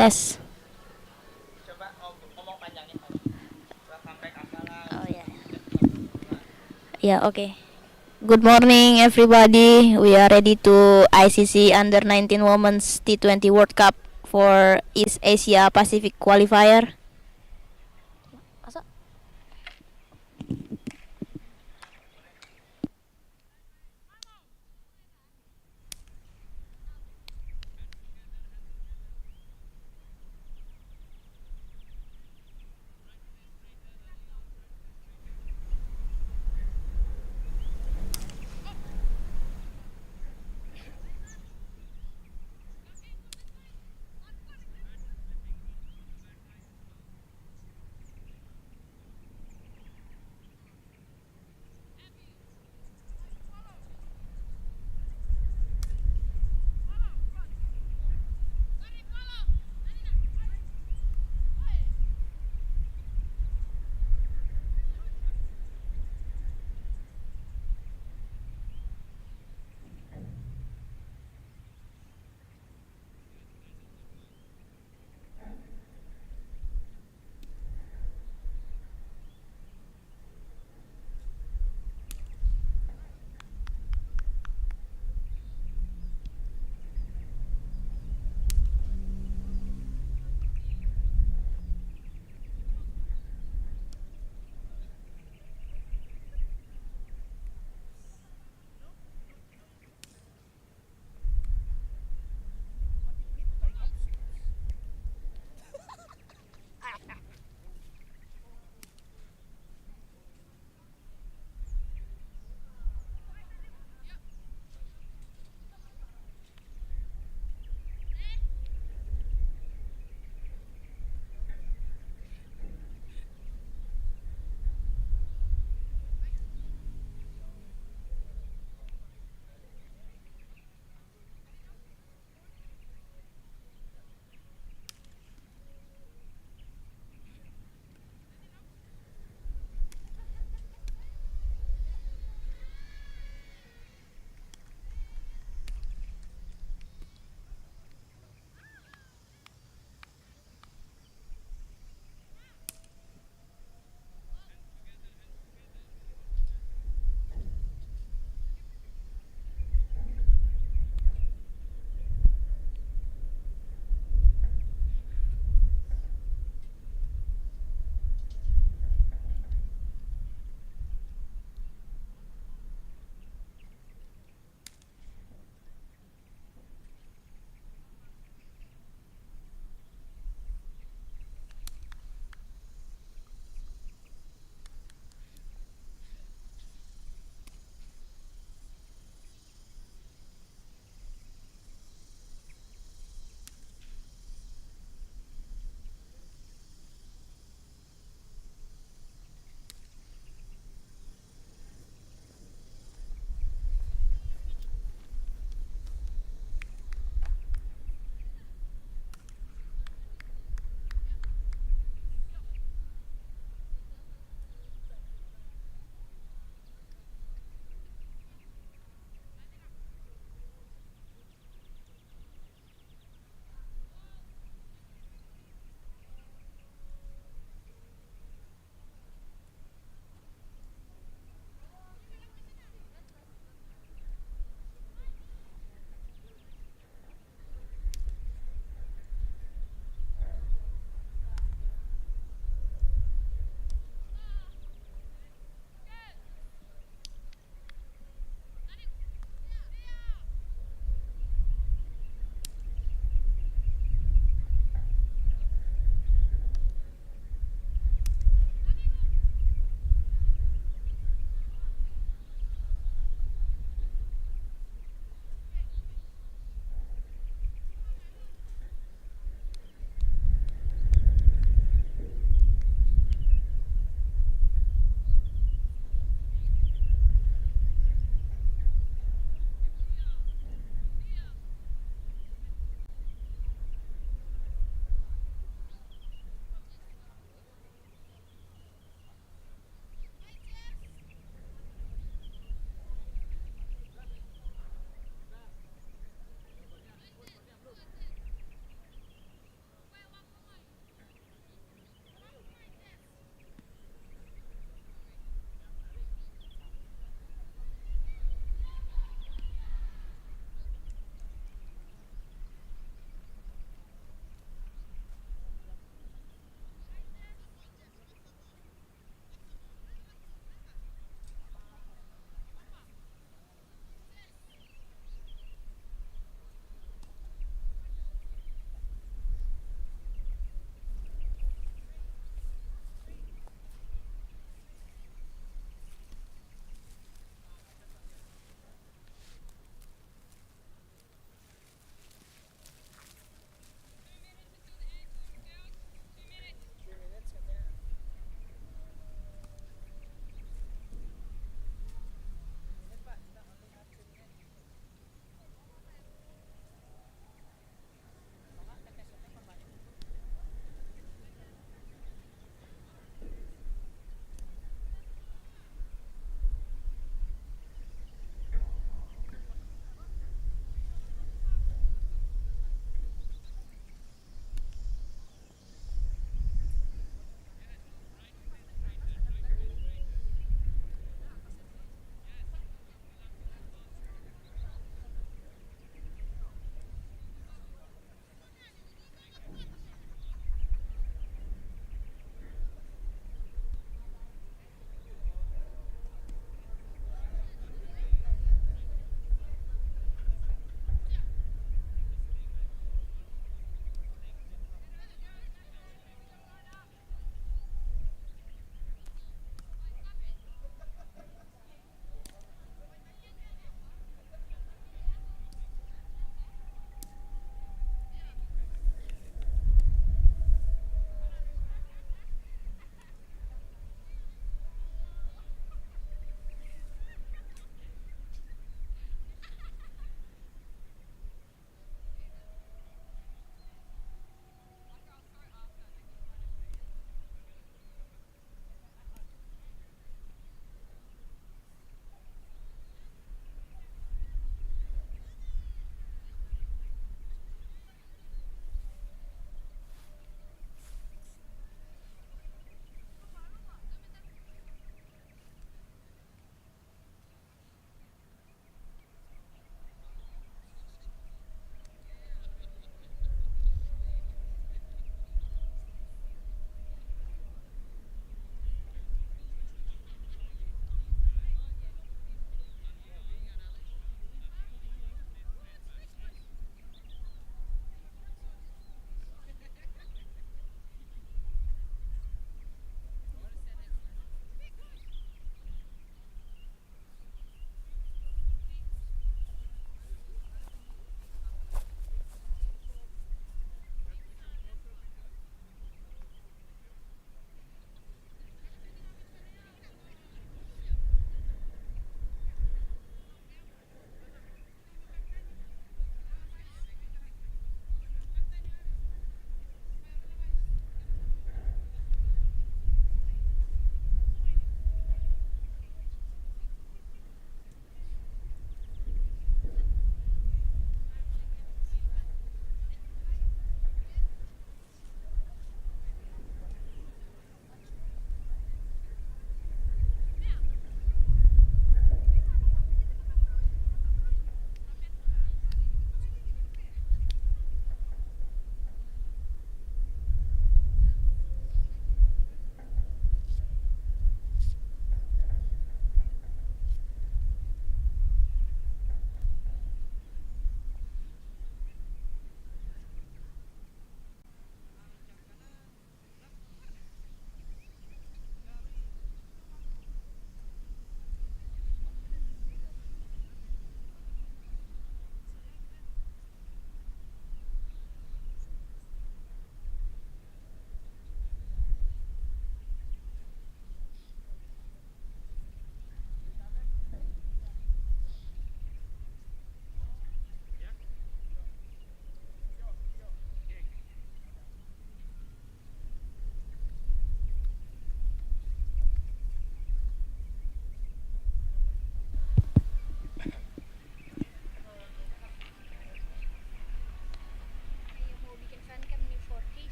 Tes. Coba ngomong panjangin. Welcome back Oh ya. Ya, oke. Good morning everybody. We are ready to ICC Under 19 Women's T20 World Cup for East Asia Pacific Qualifier. Masa?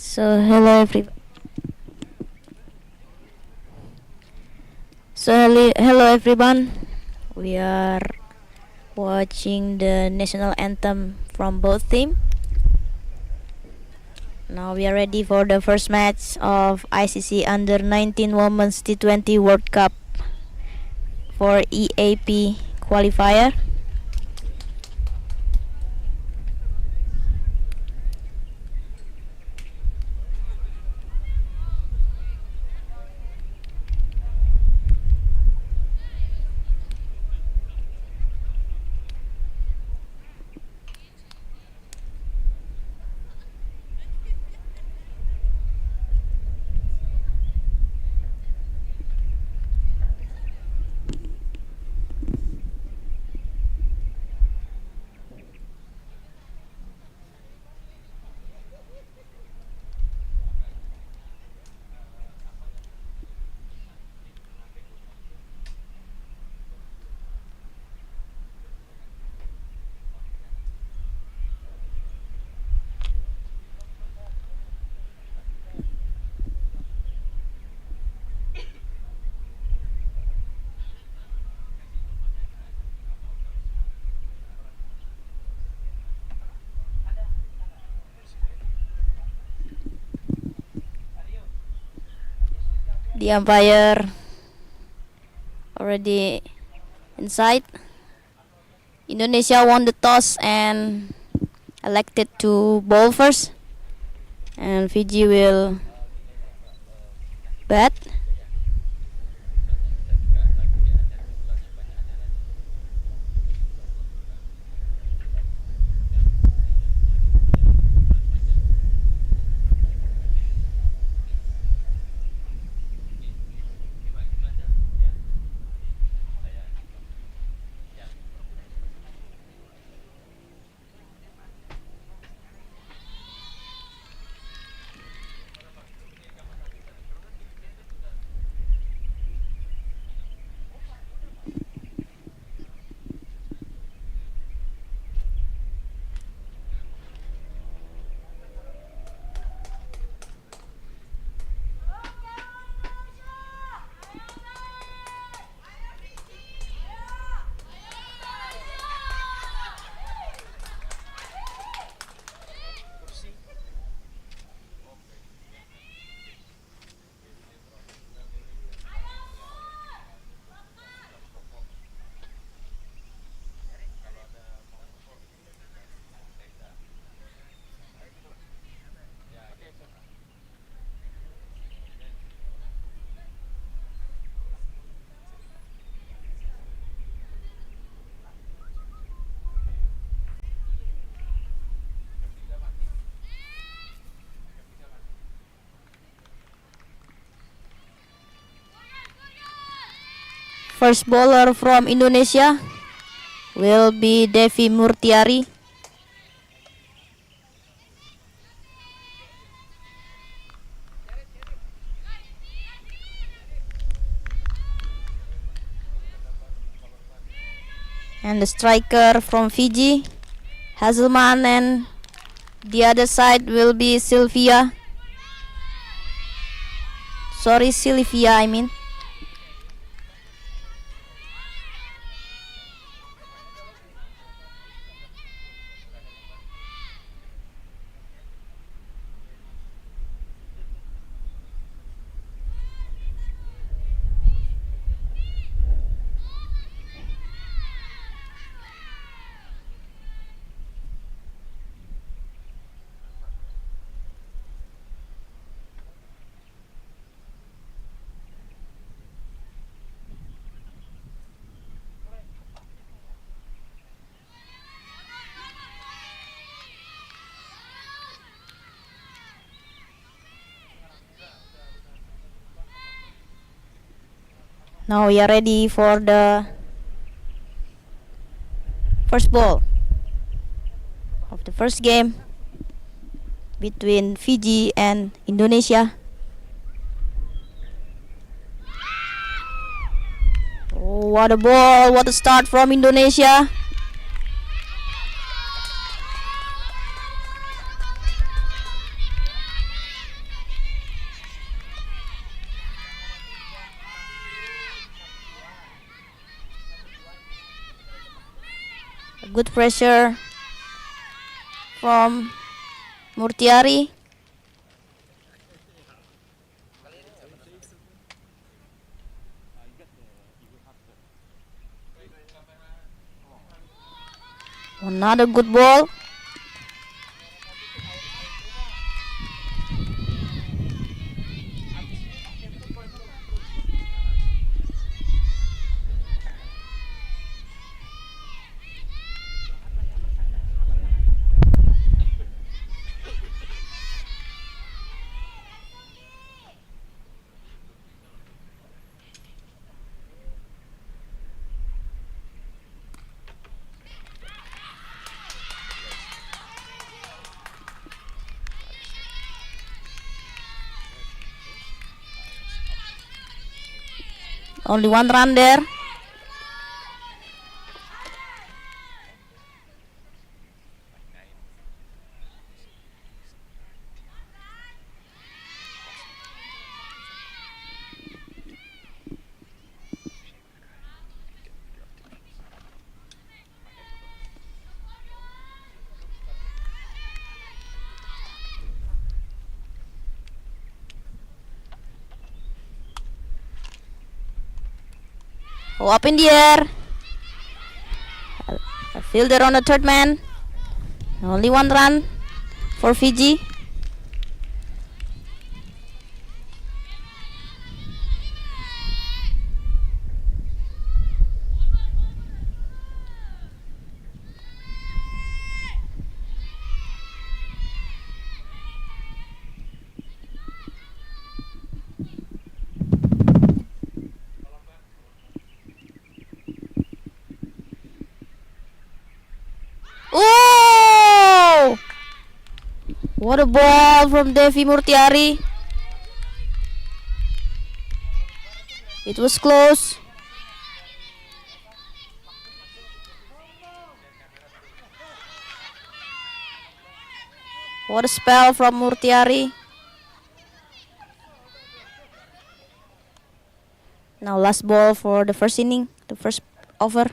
So hello every hello everyone. We are watching the national anthem from both team. Now we are ready for the first match of ICC Under 19 Women's T20 World Cup for EAP Qualifier. The umpire already inside. Indonesia won the toss and elected to bowl first, and Fiji will bat. First bowler from Indonesia will be Devi Murtiari. And the striker from Fiji, Hazelman, and the other side will be Sylvia. Sylvia, I mean. Now we are ready for the first ball of the first game between Fiji and Indonesia. Oh, what a ball, what a start from Indonesia. Good pressure from Murtiari. Another good ball. Only one run there. Oh, up in the air. A fielder on the third man. Only one run for Fiji. Oh! What a ball from Devi Murtiari. It was close. What a spell from Murtiari. Now last ball for the first inning, the first over.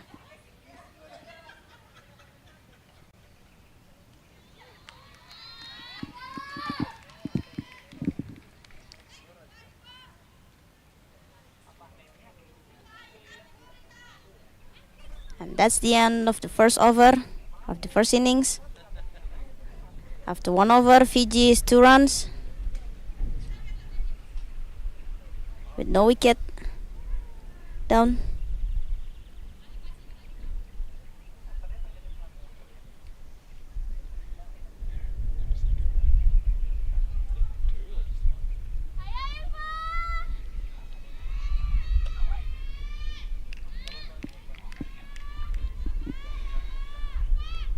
And that's the end of the first over of the first innings. After one over, Fiji is 2 runs with no wicket down.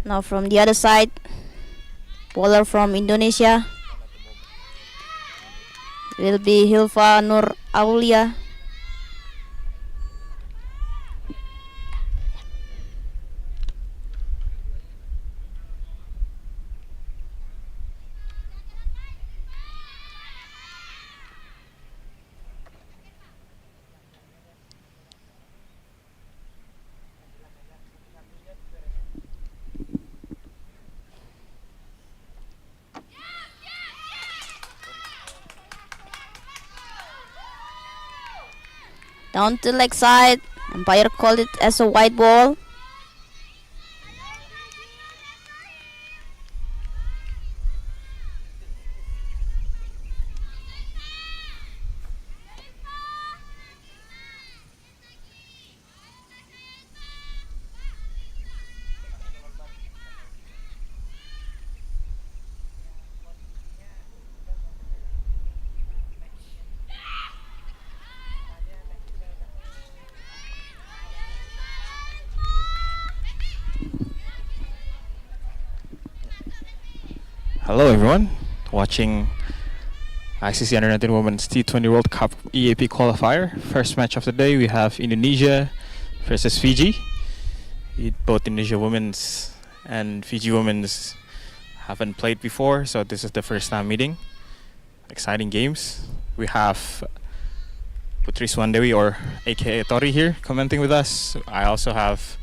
Now from the other side, bowler from Indonesia will be Hilfa Nur Aulia. Down to leg side. Umpire called it as a white ball. Hello everyone, watching ICC Under-19 Women's T20 World Cup EAP Qualifier. First match of the day, we have Indonesia versus Fiji. Both Indonesia women's and Fiji women's haven't played before, so this is the first time meeting. Exciting games. We have Putri Swandewi, or aka Tori, here commenting with us. I also have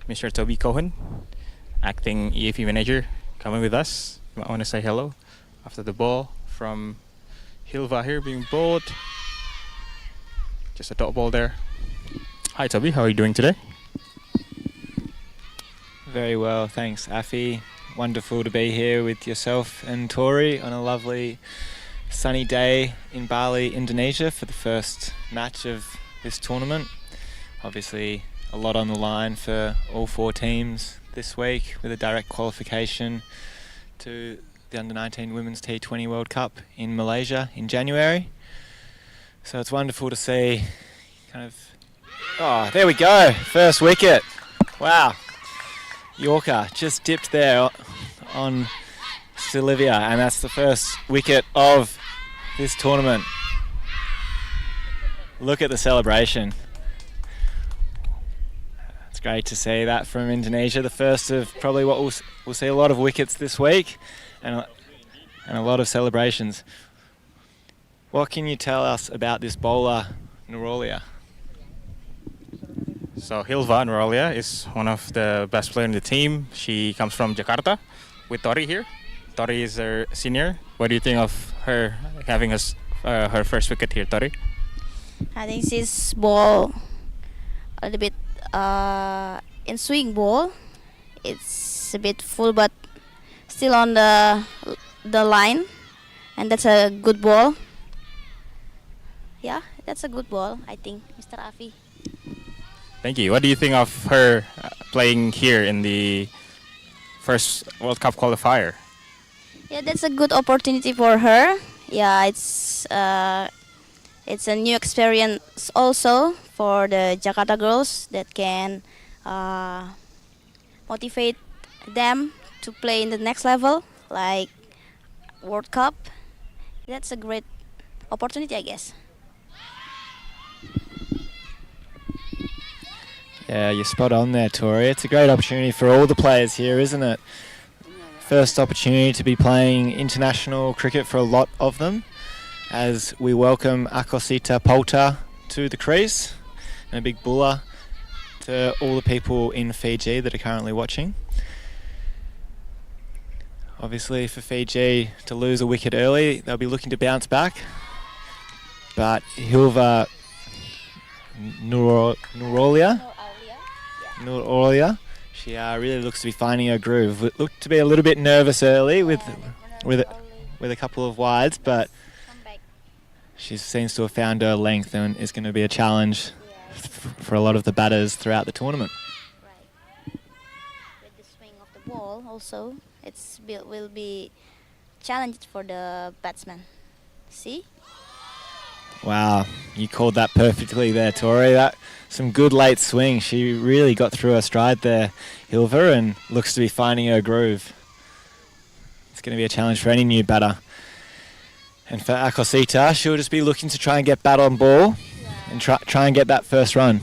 Mr. Toby Cohen. acting EAP manager, coming with us. You might want to say hello after the ball from Hilva here being bowled. Just a dot ball there. Hi Toby, how are you doing today? Very well, thanks, Afi. Wonderful to be here with yourself and Tori on a lovely sunny day in Bali, Indonesia for the first match of this tournament. Obviously a lot on the line for all 4 teams this week with a direct qualification to the Under-19 Women's T20 World Cup in Malaysia in January. So it's wonderful to see oh, there we go, first wicket. Wow. Yorker just dipped there on Sylvia, and that's the first wicket of this tournament. Look at the celebration. It's great to see that from Indonesia, the first of probably what we'll see a lot of wickets this week and a lot of celebrations. What can you tell us about this bowler, Nurolia? So Hilva Nuralia is one of the best players in the team. She comes from Jakarta with Tori here. Tori is her senior. What do you think of her having her first wicket here, Tori? I think she's ball a little bit in swing ball. It's a bit full, but still on the line, and that's a good ball. Yeah, that's a good ball, I think, Mr. Afi. Thank you. What do you think of her playing here in the first World Cup qualifier? Yeah, that's a good opportunity for her. Yeah, it's a new experience also for the Jakarta girls that can motivate them to play in the next level, like World Cup. That's a great opportunity, I guess. Yeah, you're spot on there, Tori. It's a great opportunity for all the players here, isn't it? First opportunity to be playing international cricket for a lot of them, as we welcome Akosita Polta to the crease, and a big bulla to all the people in Fiji that are currently watching. Obviously for Fiji to lose a wicket early, they'll be looking to bounce back, but Hilva Nurolia, she really looks to be finding her groove. It looked to be a little bit nervous early with a couple of wides, but she seems to have found her length and is going to be a challenge for a lot of the batters throughout the tournament. Right. With the swing of the ball, also, will be challenged for the batsman. See? Wow, you called that perfectly there, Tori. That some good late swing. She really got through her stride there, Hilva, and looks to be finding her groove. It's going to be a challenge for any new batter. And for Akosita, she'll just be looking to try and get bat on ball and try and get that first run.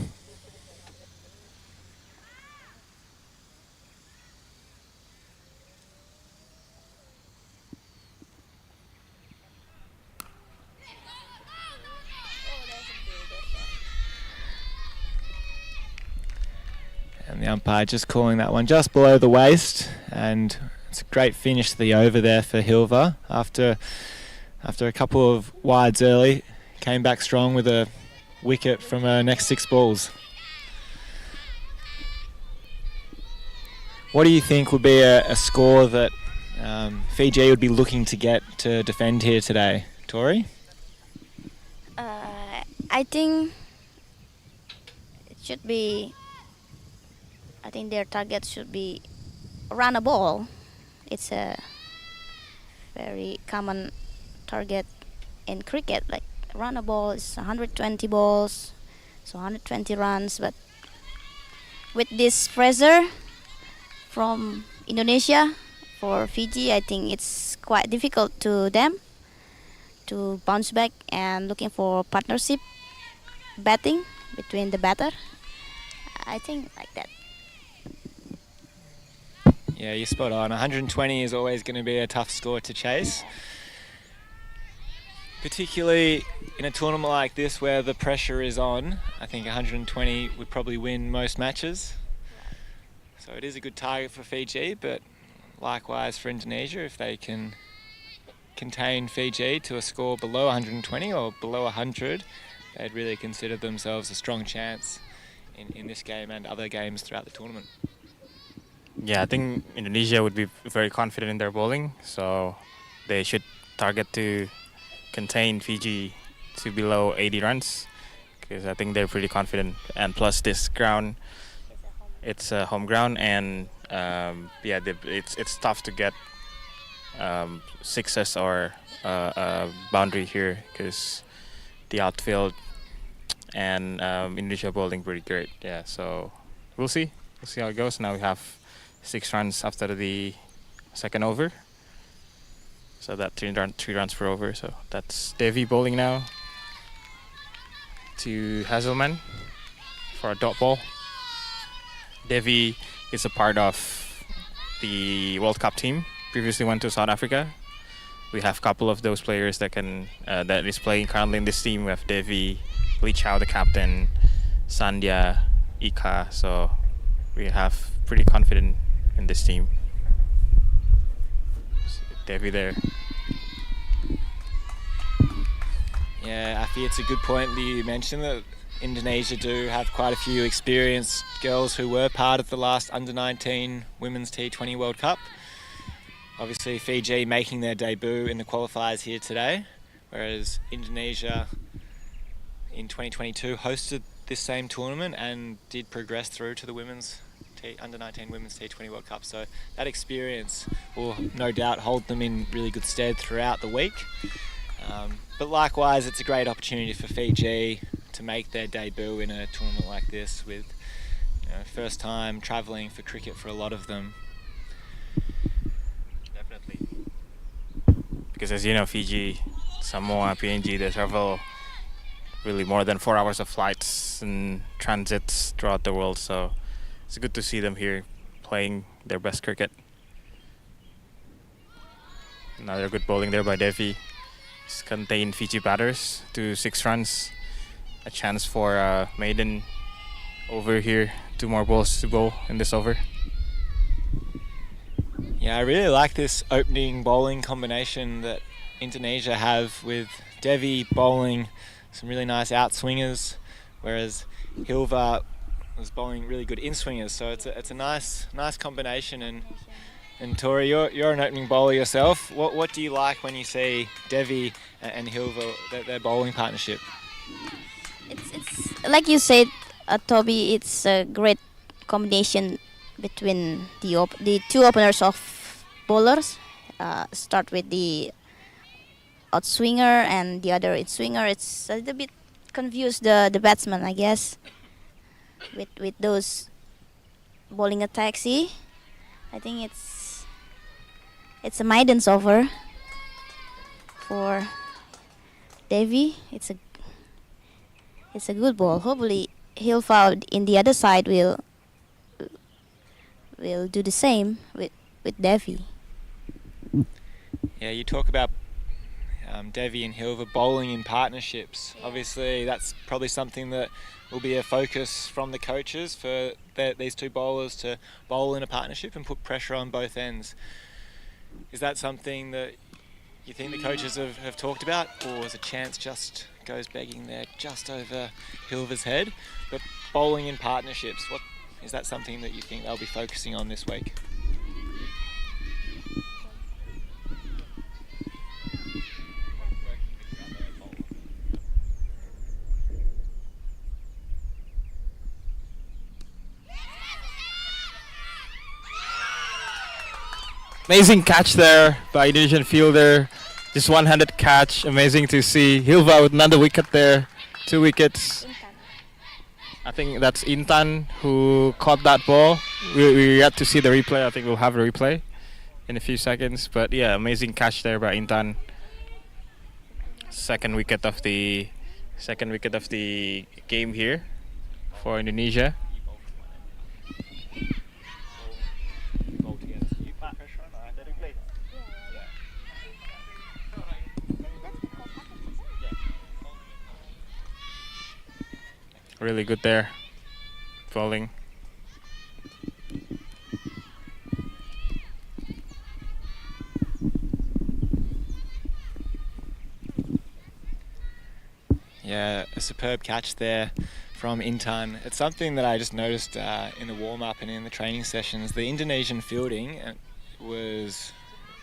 And the umpire just calling that one just below the waist, and it's a great finish to the over there for Hilva after a couple of wides early. Came back strong with a wicket from her next 6 balls. What do you think would be a score that Fiji would be looking to get to defend here today, Tori? I think it should be. I think their target should be run a ball. It's a very common target in cricket. Like run a ball is 120 balls, so 120 runs. But with this pressure from Indonesia for Fiji, I think it's quite difficult to them to bounce back and looking for partnership batting between the batter. I think like that. Yeah, you're spot on. 120 is always going to be a tough score to chase, particularly in a tournament like this where the pressure is on. I think 120 would probably win most matches. So So it is a good target for Fiji, but likewise for Indonesia, if they can contain Fiji to a score below 120 or below 100, they'd really consider themselves a strong chance in this game and other games throughout the tournament. Yeah, I think Indonesia would be very confident in their bowling, so they should target to contain Fiji to below 80 runs, because I think they're pretty confident. And plus this ground, it's a home ground, and yeah, it's tough to get sixes or boundary here, because the outfield and Indonesia bowling pretty great. Yeah, so we'll see how it goes. Now we have 6 runs after the second over, so that 3 runs per over. So that's Devi bowling now to Hazelman for a dot ball. Devi is a part of the World Cup team. Previously went to South Africa. We have a couple of those players that is playing currently in this team. We have Devi, Lee Chow, the captain, Sandhya, Ika. So we have pretty confident in this team. Devi there. Yeah, Afi, it's a good point that you mentioned that Indonesia do have quite a few experienced girls who were part of the last Under-19 Women's T20 World Cup. Obviously Fiji making their debut in the qualifiers here today, whereas Indonesia in 2022 hosted this same tournament and did progress through to the Under-19 Women's T20 World Cup. So that experience will no doubt hold them in really good stead throughout the week. But likewise, it's a great opportunity for Fiji to make their debut in a tournament like this with first time travelling for cricket for a lot of them. Definitely. Because as you know, Fiji, Samoa, PNG, they travel really more than 4 hours of flights and transits throughout the world. So it's good to see them here playing their best cricket. Another good bowling there by Devi. It's contained Fiji batters to 6 runs. A chance for maiden over here. 2 more balls to go in this over. Yeah, I really like this opening bowling combination that Indonesia have, with Devi bowling some really nice outswingers, whereas Hilva was bowling really good in-swingers. So it's a nice combination. And Tori, you're an opening bowler yourself. What do you like when you see Devi and Hilva, their bowling partnership? It's like you said, Toby. It's a great combination between the 2 openers of bowlers. Start with the outswinger and the other in-swinger. It's a little bit confused the batsman, I guess, with those bowling attacks. See, I think it's a maiden's over for Devi. It's a good ball. Hopefully Hilfa in the other side will do the same with Devi. Yeah, you talk about Devi and Hilva bowling in partnerships. Obviously that's probably something that will be a focus from the coaches for these 2 bowlers to bowl in a partnership and put pressure on both ends. Is that something that you think the coaches have talked about, or is a chance just goes begging there just over Hilva's head? But bowling in partnerships, is that something that you think they'll be focusing on this week? Amazing catch there by Indonesian fielder. Just one-handed catch. Amazing to see. Hilva with another wicket there. 2 wickets. I think that's Intan who caught that ball. We yet to see the replay. I think we'll have a replay in a few seconds. But yeah, amazing catch there by Intan. Second wicket of the game here for Indonesia. Really good there, bowling. Yeah, a superb catch there from Intan. It's something that I just noticed in the warm-up and in the training sessions. The Indonesian fielding was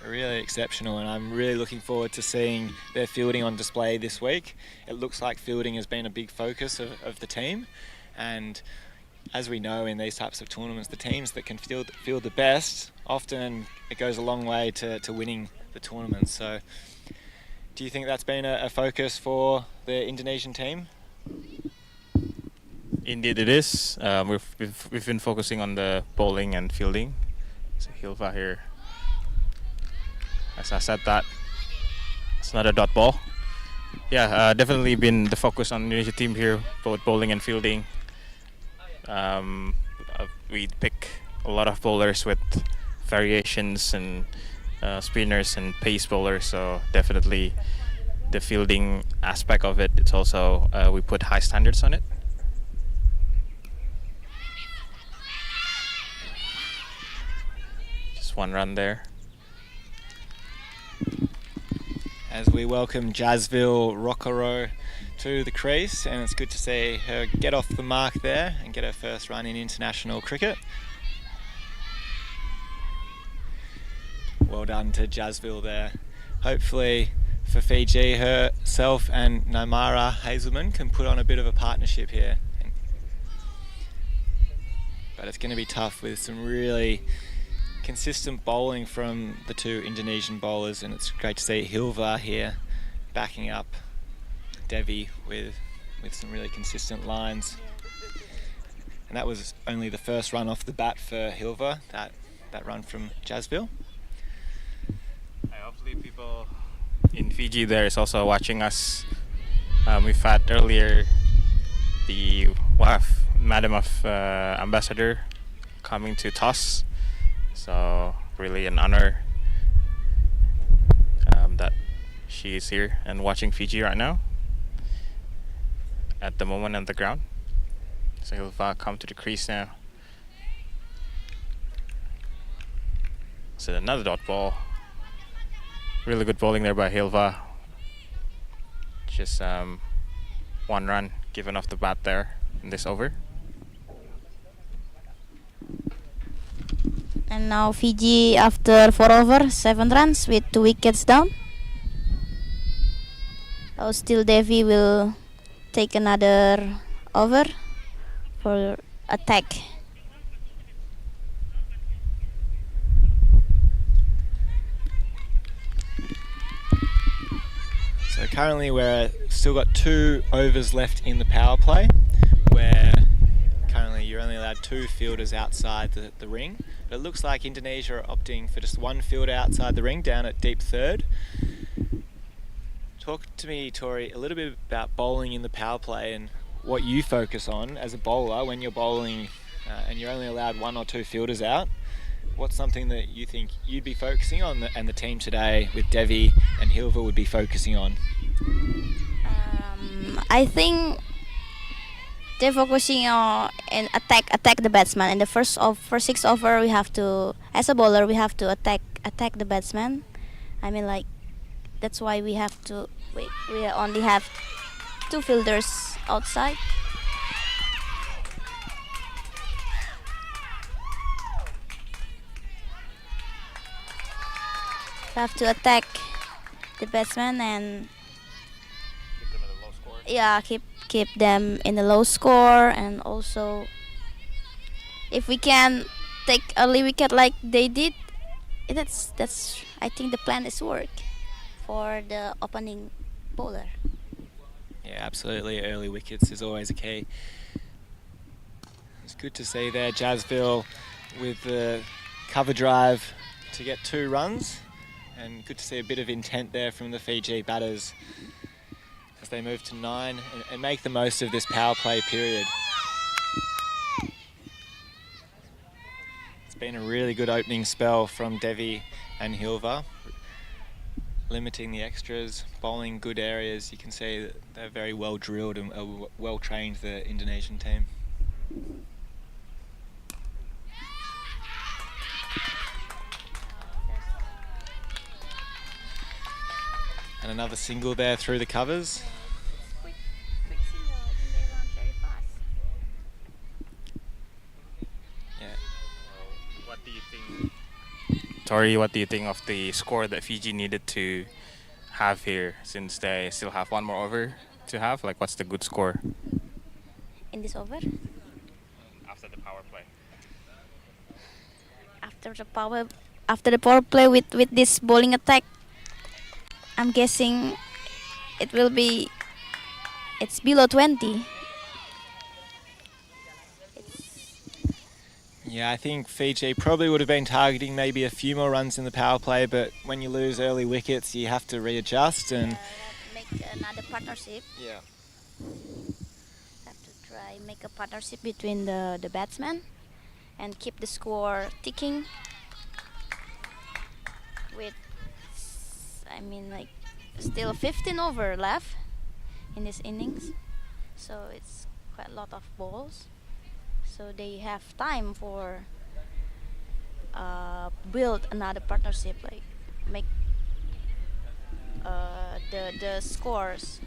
really exceptional, and I'm really looking forward to seeing their fielding on display this week. It looks like fielding has been a big focus of the team, and as we know in these types of tournaments, the teams that can field the best, often it goes a long way to winning the tournament. So do you think that's been a focus for the Indonesian team? Indeed, it is. We've been focusing on the bowling and fielding. So Hilva here. As I said, that it's not a dot ball. Yeah, definitely been the focus on the Indonesia team here, both bowling and fielding. We pick a lot of bowlers with variations and spinners and pace bowlers, so definitely the fielding aspect of it, it's also we put high standards on it. Just one run there. As we welcome Jasville Rockero to the crease, and it's good to see her get off the mark there and get her first run in international cricket. Well done to Jasville there. Hopefully for Fiji, herself and Naimara Hazelman can put on a bit of a partnership here. But it's going to be tough with some really consistent bowling from the two Indonesian bowlers, and it's great to see Hilva here backing up Devi with some really consistent lines. And that was only the first run off the bat for Hilva, that run from Jasville. Hopefully people in Fiji there is also watching us. We've had earlier the wife, Madam of Ambassador, coming to toss. So really an honor that she is here and watching Fiji right now. At the moment on the ground. So he'll come to the crease now. So another dot ball. Really good bowling there by Hilva. Just one run given off the bat there in this over. And now Fiji after 4 over 7 runs with 2 wickets down. Oh, still Devi will take another over for attack. So currently we're still got 2 overs left in the power play, where currently you're only allowed 2 fielders outside the ring. But it looks like Indonesia are opting for just 1 fielder outside the ring down at deep third. Talk to me, Tori, a little bit about bowling in the power play and what you focus on as a bowler when you're bowling and you're only allowed 1 or 2 fielders out. What's something that you think you'd be focusing on and the team today with Devi and Hilva would be focusing on? I think they're focusing on and attack the batsman. In the first 6 over, we have to, as a bowler, we have to attack the batsman. I mean, like, that's why we have to wait. We only have 2 fielders outside. We have to attack the batsman and yeah, keep them in the low score, and also if we can take early wicket like they did, that's I think the plan is work for the opening bowler. Yeah, absolutely. Early wickets is always a key. It's good to see there Jasville with the cover drive to get 2 runs, and good to see a bit of intent there from the Fiji batters as they move to 9 and make the most of this power play period. It's been a really good opening spell from Devi and Hilva, limiting the extras, bowling good areas. You can see that they're very well drilled and well trained, the Indonesian team. And another single there through the covers. What do you think, Tori? What do you think of the score that Fiji needed to have here, since they still have one more over to have? Like, what's the good score In this over, after the power play? after the power after the power play with this bowling attack, I'm guessing it will be it's below 20. Yeah, I think Fiji probably would have been targeting maybe a few more runs in the power play, but when you lose early wickets, you have to readjust and Make another partnership. yeah. Have to try make a partnership between the batsmen and keep the score ticking. With, I mean, like still 15 over left in this innings, so it's quite a lot of balls. So they have time for build another partnership, like make the scores.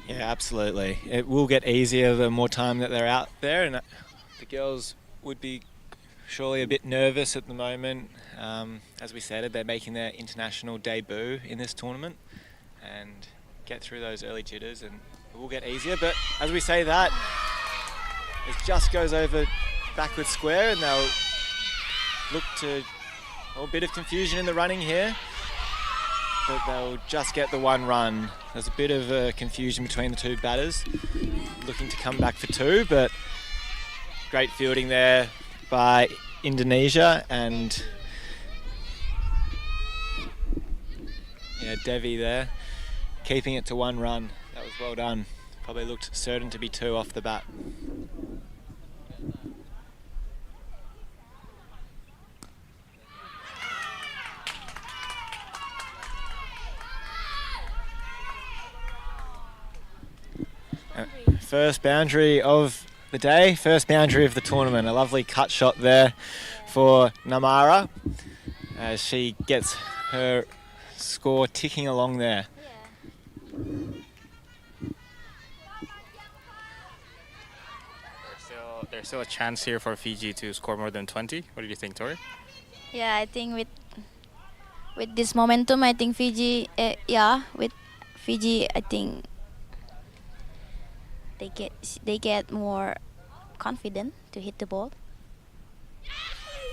Yeah, absolutely. It will get easier the more time that they're out there, and the girls would be surely a bit nervous at the moment. As we said, they're making their international debut in this tournament, and get through those early jitters and it will get easier. But as we say that, it just goes over backward square, and they'll look to a bit of confusion in the running here, but they'll just get the one run. There's a bit of confusion between the two batters looking to come back for two, but great fielding there by Indonesia, and yeah, Devi there keeping it to one run. That was well done. Probably looked certain to be two off the bat. First boundary of the day, first boundary of the tournament. A lovely cut shot there for Namara as she gets her score ticking along there. There's still a chance here for Fiji to score more than 20. What do you think, Tori? Yeah, I think with this momentum, I think Fiji. With Fiji, I think they get more confident to hit the ball.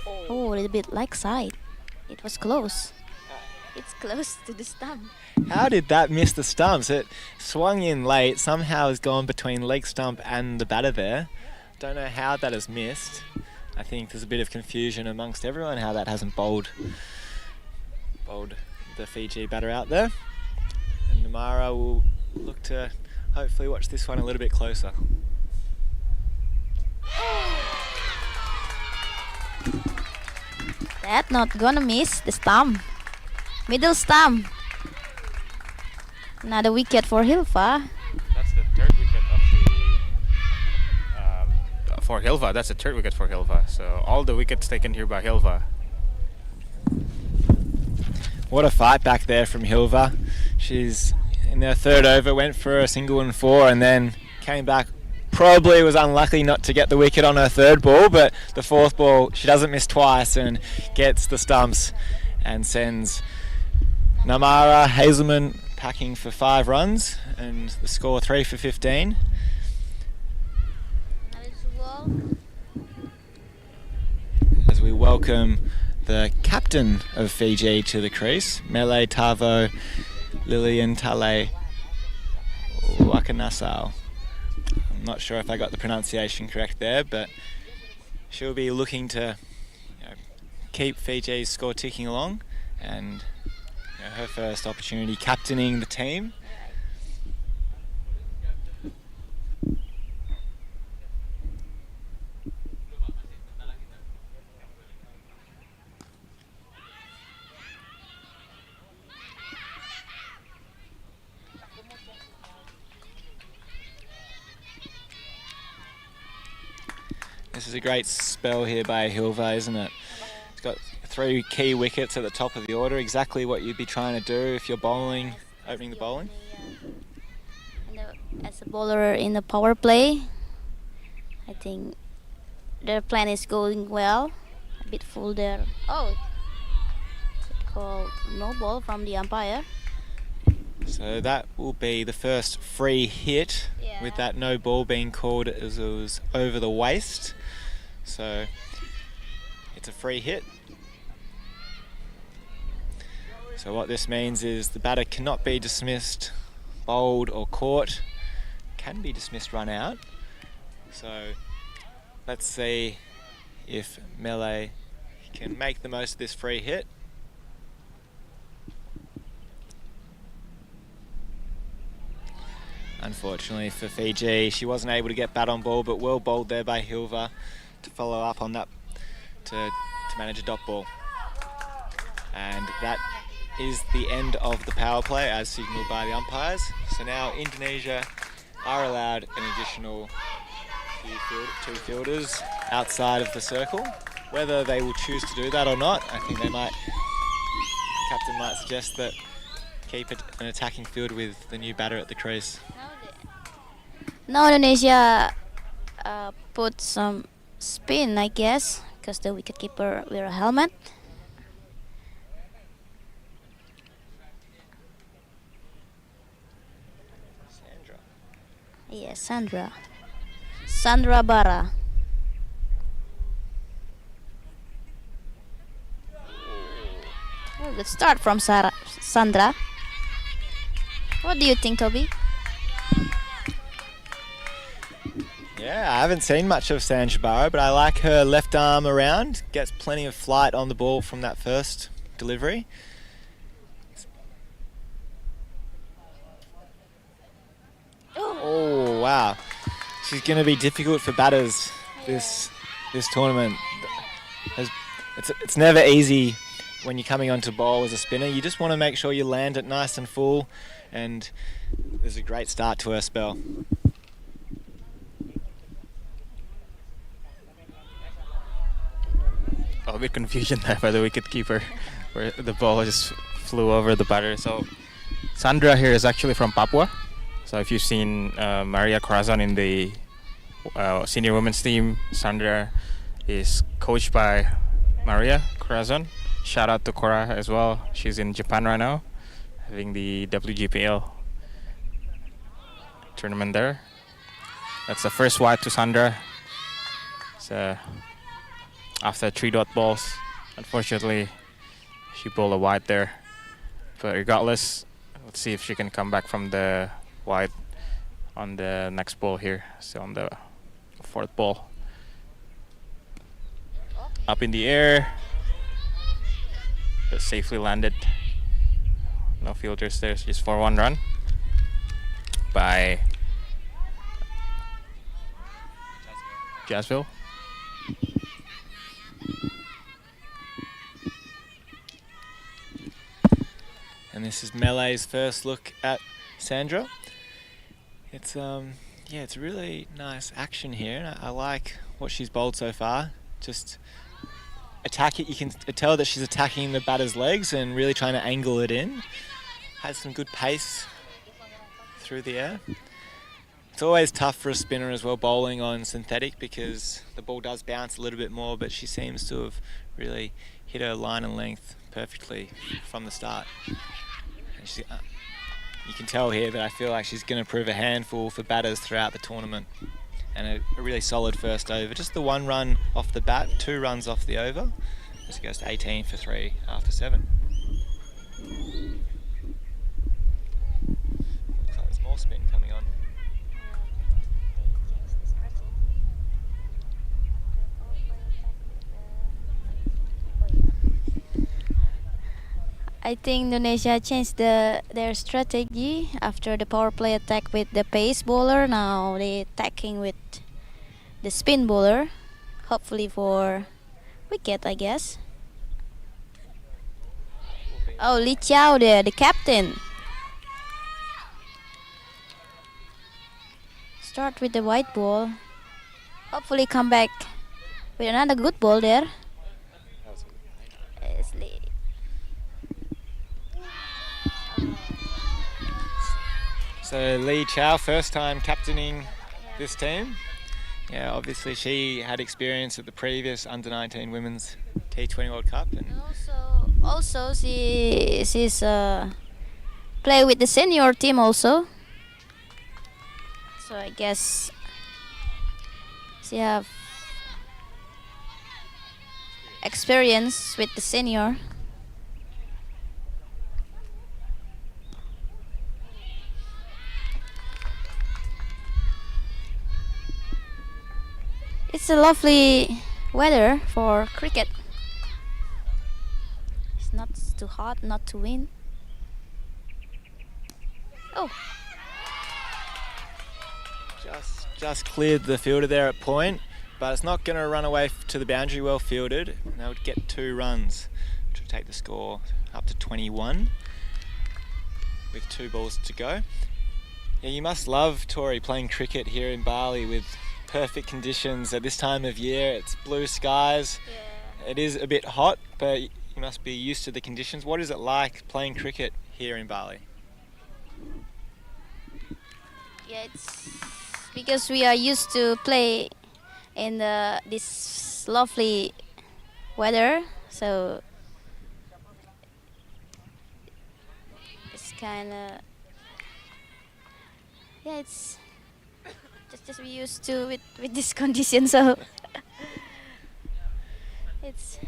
Oh, a little bit like side. It was close. It's close to the stump. How did that miss the stumps? It swung in late, somehow has gone between leg stump and the batter there. Don't know how that has missed. I think there's a bit of confusion amongst everyone how that hasn't bowled the Fiji batter out there. And Namara will look to hopefully watch this one a little bit closer. That not gonna miss the stump. Middle stump. Another wicket for Hilfa. That's the third wicket of the for Hilva. That's the third wicket for Hilva. So all the wickets taken here by Hilva. What a fight back there from Hilva. She's in their third over, went for a single and four, and then came back. Probably was unlucky not to get the wicket on her third ball, but the fourth ball she doesn't miss twice and gets the stumps and sends Namara Hazelman packing for 5 runs and the score 3 for 15. As we welcome the captain of Fiji to the crease, Mele Tavo Lilian Tale Wakanasau. I'm not sure if I got the pronunciation correct there, but she'll be looking to keep Fiji's score ticking along, and her first opportunity captaining the team. This is a great spell here by Hilva, isn't it? It's got 3 key wickets at the top of the order, exactly what you'd be trying to do if you're bowling, opening the bowling. And as a bowler in the power play, I think their plan is going well. A bit full there. Oh, called no ball from the umpire. So that will be the first free hit, with that no ball being called as it was over the waist. So it's a free hit. So what this means is the batter cannot be dismissed, bowled or caught. Can be dismissed, run out. So let's see if Mele can make the most of this free hit. Unfortunately for Fiji, she wasn't able to get bat on ball, but well bowled there by Hilver to follow up on that to manage a dot ball. And that is the end of the power play as signalled by the umpires. So now Indonesia are allowed an additional two fielders outside of the circle. Whether they will choose to do that or not, I think they might. The captain might suggest that keep it an attacking field with the new batter at the crease. Now Indonesia put some spin, I guess, because the wicketkeeper wear a helmet. Sandra. Yes, Sandra Bara. Oh, good start from Sandra. What do you think, Toby? Yeah, I haven't seen much of Sandra Barrow, but I like her left arm around. Gets plenty of flight on the ball from that first delivery. Oh wow, she's going to be difficult for batters this tournament. It's never easy when you're coming onto bowl as a spinner. You just want to make sure you land it nice and full, and there's a great start to her spell. A bit confusion there by the wicketkeeper, where the ball just flew over the batter. So Sandra here is actually from Papua. So if you've seen Maria Corazon in the senior women's team, Sandra is coached by Maria Corazon. Shout out to Cora as well. She's in Japan right now, having the WGPL tournament there. That's the first wide to Sandra. So after 3 dot balls, unfortunately, she bowled a wide there. But regardless, let's see if she can come back from the wide on the next ball here. So on the 4th ball. Up in the air, but safely landed. No fielders there, so just for 1 run by Jasville. And this is Mele's first look at Sandra. It's it's really nice action here, and I like what she's bowled so far. Just attack it. You can tell that she's attacking the batter's legs and really trying to angle it in. Has some good pace through the air. It's always tough for a spinner as well bowling on synthetic because the ball does bounce a little bit more, but she seems to have really hit her line and length perfectly from the start. And you can tell here that I feel like she's going to prove a handful for batters throughout the tournament. And a really solid first over. Just the 1 run off the bat, 2 runs off the over. As it goes to 18 for 3 after 7. Looks like there's more spin coming on. I think Indonesia changed their strategy after the power play attack with the pace bowler. Now they attacking with the spin bowler, hopefully for wicket, I guess. Oh, Lee Chow there, the captain. Start with the white ball. Hopefully come back with another good ball there. Yes, Lee. So Lee Chow, first time captaining this team. Yeah, obviously she had experience at the previous under-19 Women's T20 World Cup, and And also she's play with the senior team also. So I guess she have experience with the senior. It's a lovely weather for cricket. It's not too hot, not too wind. Oh, just cleared the fielder there at point, but it's not going to run away to the boundary. Well fielded. They would get 2 runs, which would take the score up to 21 with 2 balls to go. Yeah, you must love, Tori, playing cricket here in Bali with perfect conditions at this time of year. It's blue skies. yeah. It is a bit hot, but you must be used to the conditions. What is it like playing cricket here in Bali? Yeah, it's because we are used to play in this lovely weather, so it's kind of yeah, it's just we used to with this condition, so it's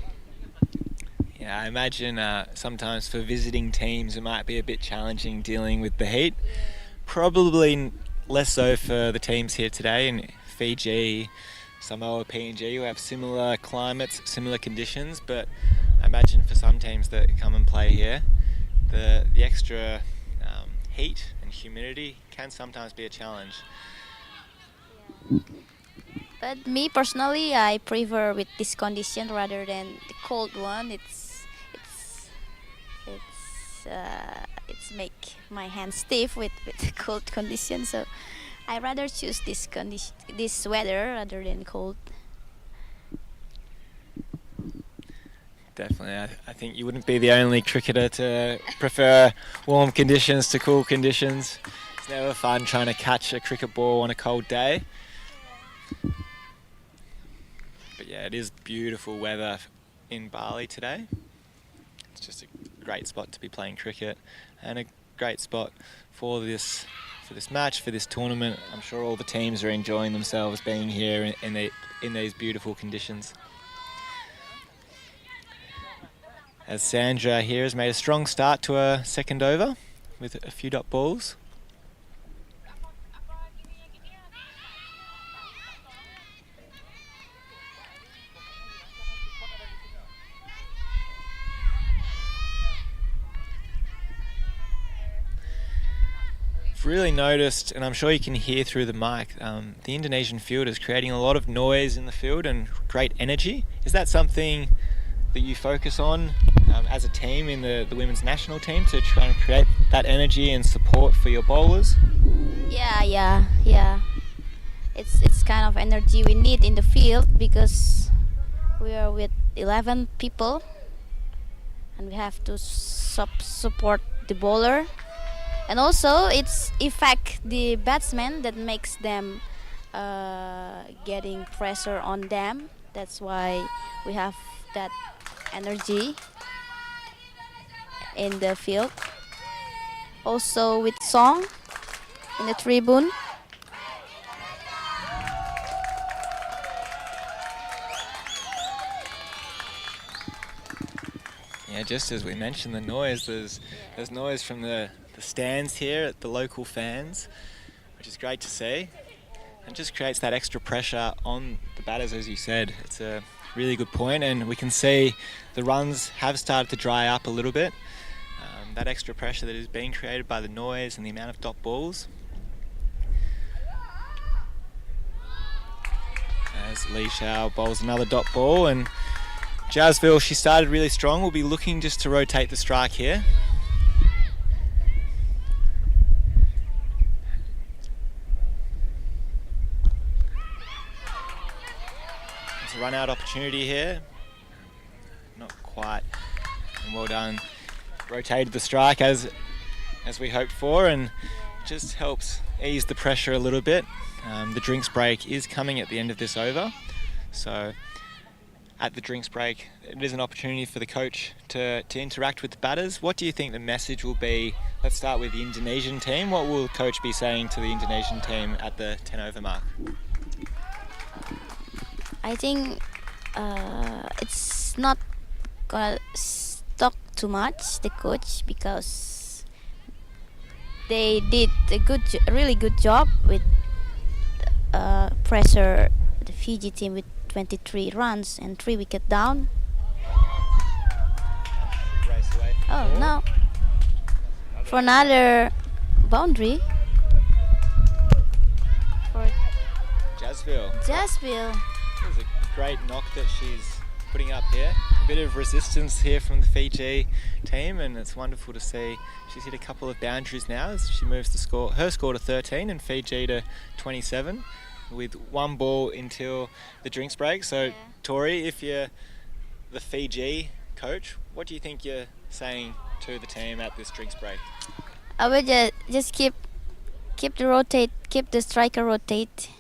Yeah, I imagine sometimes for visiting teams it might be a bit challenging dealing with the heat. Probably less so for the teams here today in Fiji, Samoa, PNG, who have similar climates, similar conditions, but I imagine for some teams that come and play here, the extra heat and humidity can sometimes be a challenge. But me personally, I prefer with this condition rather than the cold one. It's make my hands stiff with the cold condition. So I rather choose this weather rather than cold. Definitely, I think you wouldn't be the only cricketer to prefer warm conditions to cool conditions. It's never fun trying to catch a cricket ball on a cold day. But yeah, it is beautiful weather in Bali today. It's just a great spot to be playing cricket and a great spot for this match, for this tournament. I'm sure all the teams are enjoying themselves being here in these beautiful conditions. As Sandra here has made a strong start to her second over with a few dot balls. I've really noticed, and I'm sure you can hear through the mic, the Indonesian field is creating a lot of noise in the field and great energy. Is that something that you focus on as a team in the women's national team to try and create that energy and support for your bowlers? Yeah. It's kind of energy we need in the field because we are with 11 people and we have to support the bowler, and also it's affect the batsmen that makes them getting pressure on them. That's why we have that energy in the field. Also with song in the tribune. Yeah, just as we mentioned, the noise, there's noise from the stands here at the local fans, which is great to see, and just creates that extra pressure on the batters, as you said. It's a really good point, and we can see the runs have started to dry up a little bit. That extra pressure that is being created by the noise and the amount of dot balls. As Lee Shao bowls another dot ball, and Jasville, she started really strong. We'll be looking just to rotate the strike here. It's a run out opportunity here. Not quite. And well done. Rotated the strike as we hoped for, and just helps ease the pressure a little bit. The drinks break is coming at the end of this over, so at the drinks break it is an opportunity for the coach to interact with the batters. What do you think the message will be? Let's start with the Indonesian team. What will the coach be saying to the Indonesian team at the 10 over mark? I think it's not gonna talk too much, the coach, because they did a really good job with pressure the Fiji team with 23 runs and 3 wicket down. Race away. Oh no! For another boundary for Jasville. Jasville. It was a great knock that she's putting up here. A bit of resistance here from the Fiji team, and it's wonderful to see. She's hit a couple of boundaries now as she moves her score to 13 and Fiji to 27 with one ball until the drinks break. So, Yeah. Tori, if you're the Fiji coach, what do you think you're saying to the team at this drinks break? I would just keep the striker rotate.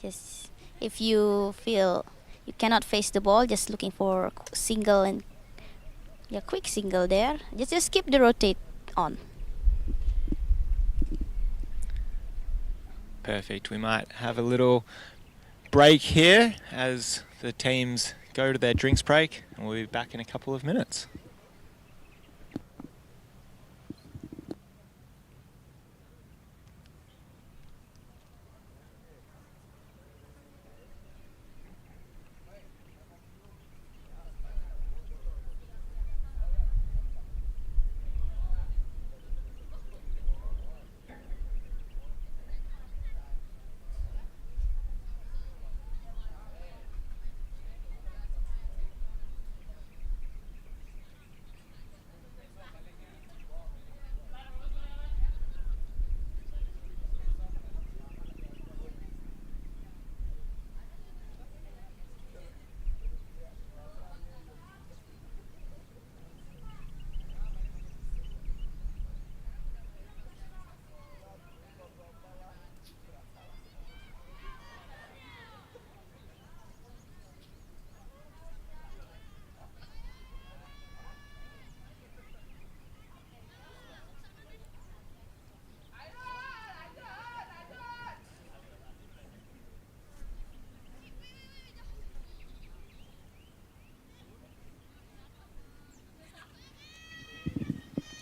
Just if you feel you cannot face the ball, just looking for single and quick single there. Just keep the rotate on. Perfect. We might have a little break here as the teams go to their drinks break, and we'll be back in a couple of minutes.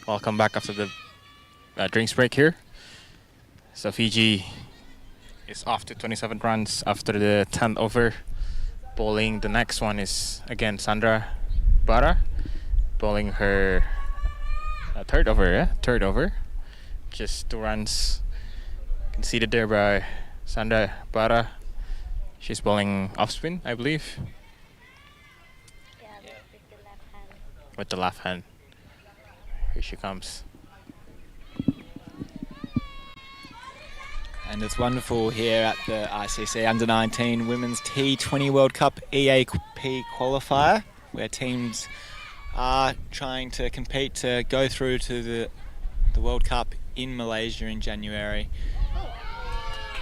Welcome back after the drinks break here. So Fiji is off to 27 runs after the 10th over. Bowling the next one is again Sandra Bara, bowling her third over. Just 2 runs conceded there by Sandra Bara. She's bowling off spin, I believe. Yeah, with the left hand. With the left hand. Here she comes. And it's wonderful here at the ICC Under-19 Women's T20 World Cup EAP Qualifier, where teams are trying to compete to go through to the World Cup in Malaysia in January.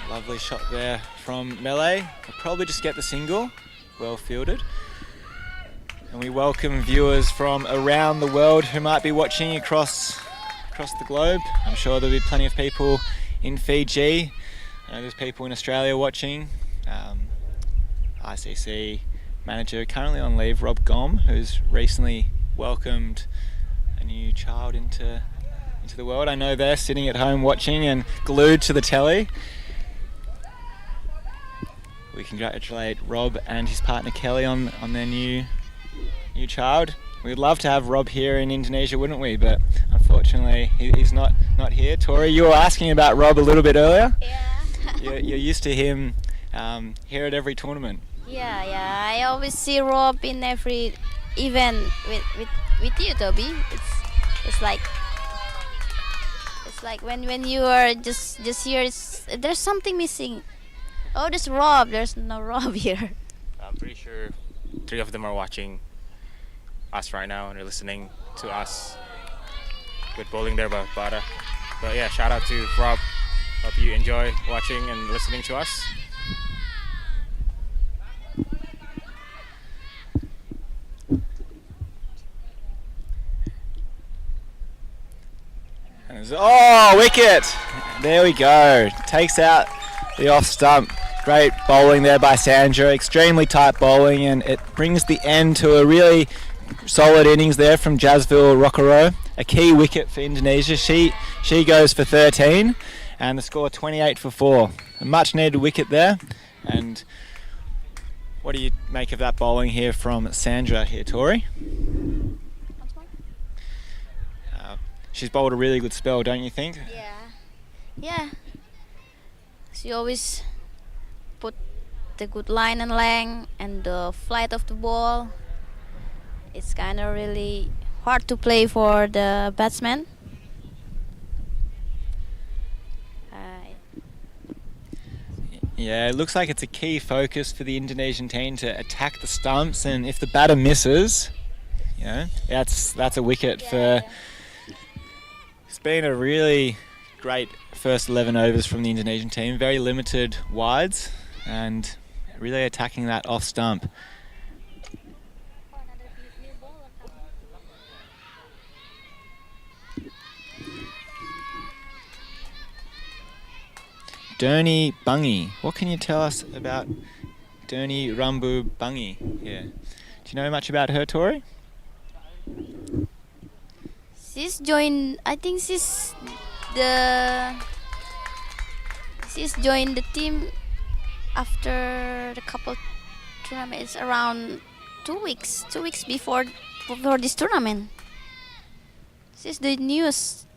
Lovely shot there from Melee. We'll probably just get the single. Well fielded. And we welcome viewers from around the world who might be watching across the globe. I'm sure there'll be plenty of people in Fiji. I know there's people in Australia watching. ICC manager currently on leave, Rob Gom, who's recently welcomed a new child into the world. I know they're sitting at home watching and glued to the telly. We congratulate Rob and his partner Kelly on their new child. We'd love to have Rob here in Indonesia, wouldn't we? But unfortunately, he's not here. Tori, you were asking about Rob a little bit earlier. Yeah. You're used to him here at every tournament. Yeah. I always see Rob in every event with you, Toby. It's like when you are just here, there's something missing. Oh, there's Rob. There's no Rob here. I'm pretty sure 3 of them are watching us right now and they're listening to us with bowling there by Bara. But yeah, shout out to Rob. Hope you enjoy watching and listening to us. Oh, wicket! There we go. Takes out the off stump. Great bowling there by Sandra. Extremely tight bowling, and it brings the end to a really solid innings there from Jasville Rockero. A key wicket for Indonesia. She goes for 13, and the score 28 for 4. A much needed wicket there. And what do you make of that bowling here from Sandra here, Tori? She's bowled a really good spell, don't you think? Yeah. She always put the good line and length and the flight of the ball. It's kind of really hard to play for the batsman. Yeah, it looks like it's a key focus for the Indonesian team to attack the stumps, and if the batter misses, that's a wicket for. It's been a really great first 11 overs from the Indonesian team. Very limited wides and really attacking that off stump. Derni Bungi. What can you tell us about Derni Rambu Bungi here? Do you know much about her, Tori? She's joined. I think she's joined the team after the couple tournaments around 2 weeks. 2 weeks before this tournament. She's the newest.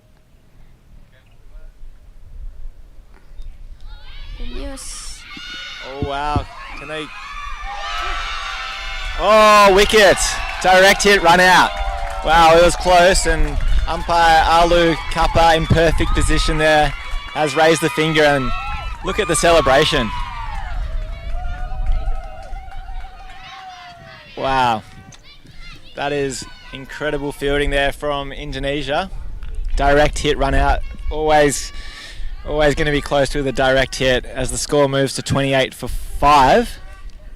Oh wow! Can they? Oh, wicket! Direct hit, run out. Wow, it was close, and umpire Alu Kappa in perfect position there has raised the finger, and look at the celebration. Wow, that is incredible fielding there from Indonesia. Direct hit, run out. Always going to be close to the direct hit as the score moves to 28 for 5.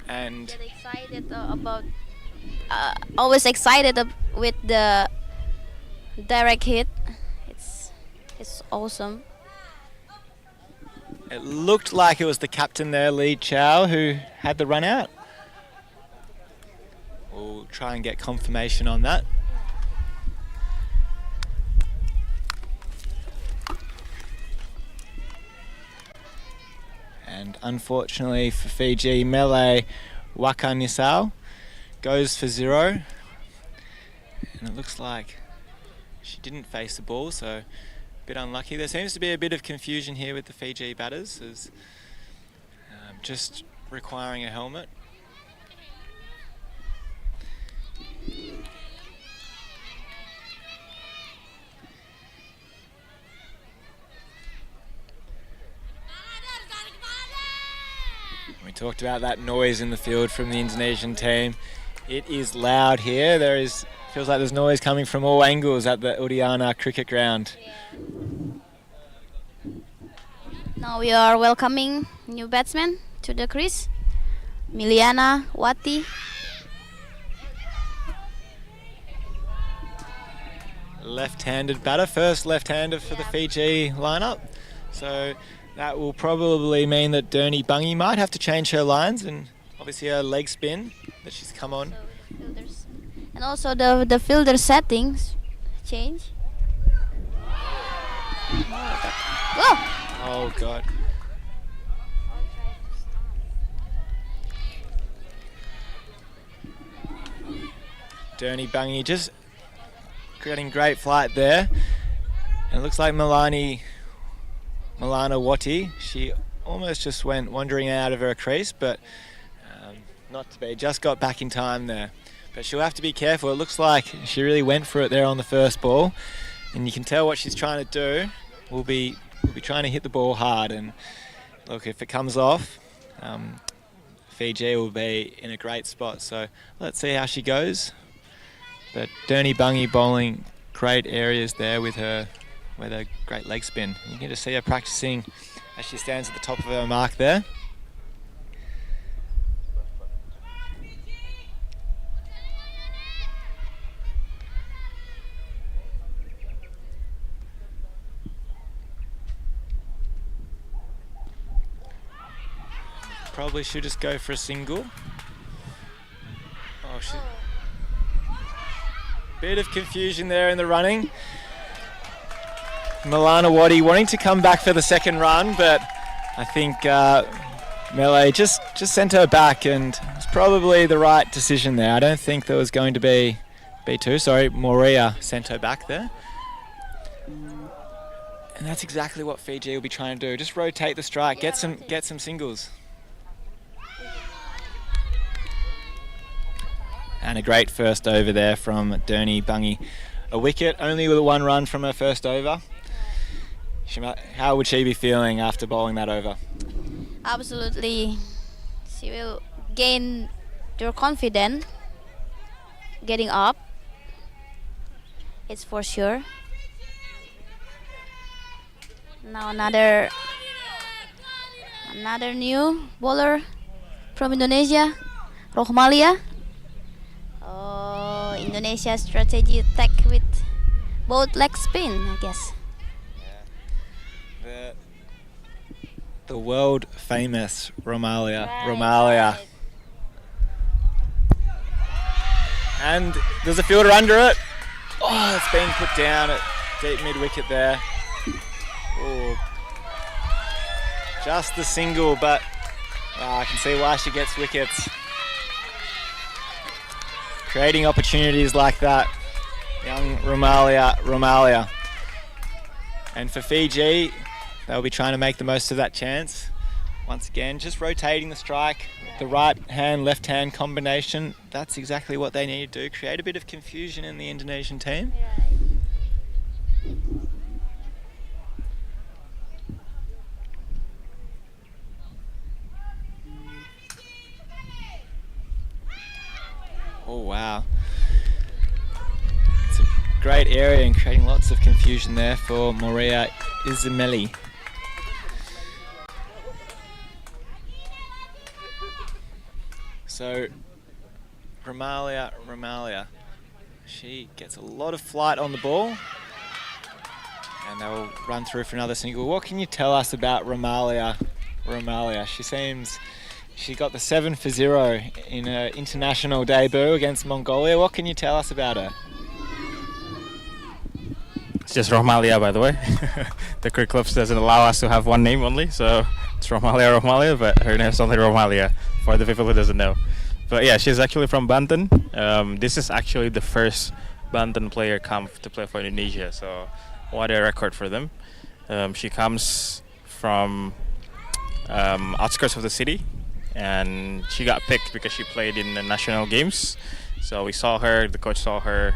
And Get excited about. Always excited with the direct hit. It's awesome. it looked like it was the captain there, Lee Chow, who had the run out. We'll try and get confirmation on that. And unfortunately for Fiji, Mele Wakanisau goes for 0. And it looks like she didn't face the ball, so a bit unlucky. There seems to be a bit of confusion here with the Fiji batters, as just requiring a helmet. We talked about that noise in the field from the Indonesian team. It is loud here. Feels like there's noise coming from all angles at the Udiana cricket ground. Now we are welcoming new batsman to the crease, Miliana Wati. Left-handed batter, first left-hander for the Fiji lineup. So that will probably mean that Derni Bungi might have to change her lines, and obviously her leg spin that she's come on. And also the fielder settings change. Oh! Oh God. Derni Bungi just getting great flight there. And it looks like Milana Wati, she almost just went wandering out of her crease, but not to be. Just got back in time there. But she'll have to be careful. It looks like she really went for it there on the first ball. And you can tell what she's trying to do. We'll be trying to hit the ball hard. And look, if it comes off, Fiji will be in a great spot. So let's see how she goes. But Derni Bungi bowling great areas there with her with a great leg spin. You can just see her practicing as she stands at the top of her mark there. Probably should just go for a single. Oh, bit of confusion there in the running. Milana Wadi wanting to come back for the second run, but I think Melee just sent her back, and it's probably the right decision there. I don't think there was going to be B2. Sorry, Moria sent her back there. And that's exactly what Fiji will be trying to do. Just rotate the strike, get some singles. And a great first over there from Dernie Bungie. A wicket, only with a 1 run from her first over. How would she be feeling after bowling that over? Absolutely. She will gain your confidence getting up. It's for sure. Now another new bowler from Indonesia, Rohmalia. Oh, Indonesia strategy attack with both leg spin, I guess. The world famous Rohmalia. Right. And there's a fielder under it. Oh, it's been put down at deep mid wicket there. Oh, just the single, but I can see why she gets wickets. Creating opportunities like that. Young Rohmalia. And for Fiji, they'll be trying to make the most of that chance. Once again, just rotating the strike, the right hand, left hand combination. That's exactly what they need to do. Create a bit of confusion in the Indonesian team. Oh wow. It's a great area and creating lots of confusion there for Moria Ismaili. So Rohmalia, she gets a lot of flight on the ball, and they'll run through for another single. What can you tell us about Rohmalia? She got the 7 for 0 in her international debut against Mongolia. What can you tell us about her? It's just Rohmalia, by the way. The cricket club doesn't allow us to have one name only, so it's Rohmalia, but her name is only Rohmalia, for the people who doesn't know. But yeah, she's actually from Banten. This is actually the first Banten player come to play for Indonesia, so what a record for them. She comes from outskirts of the city, and she got picked because she played in the national games. So we saw her, the coach saw her,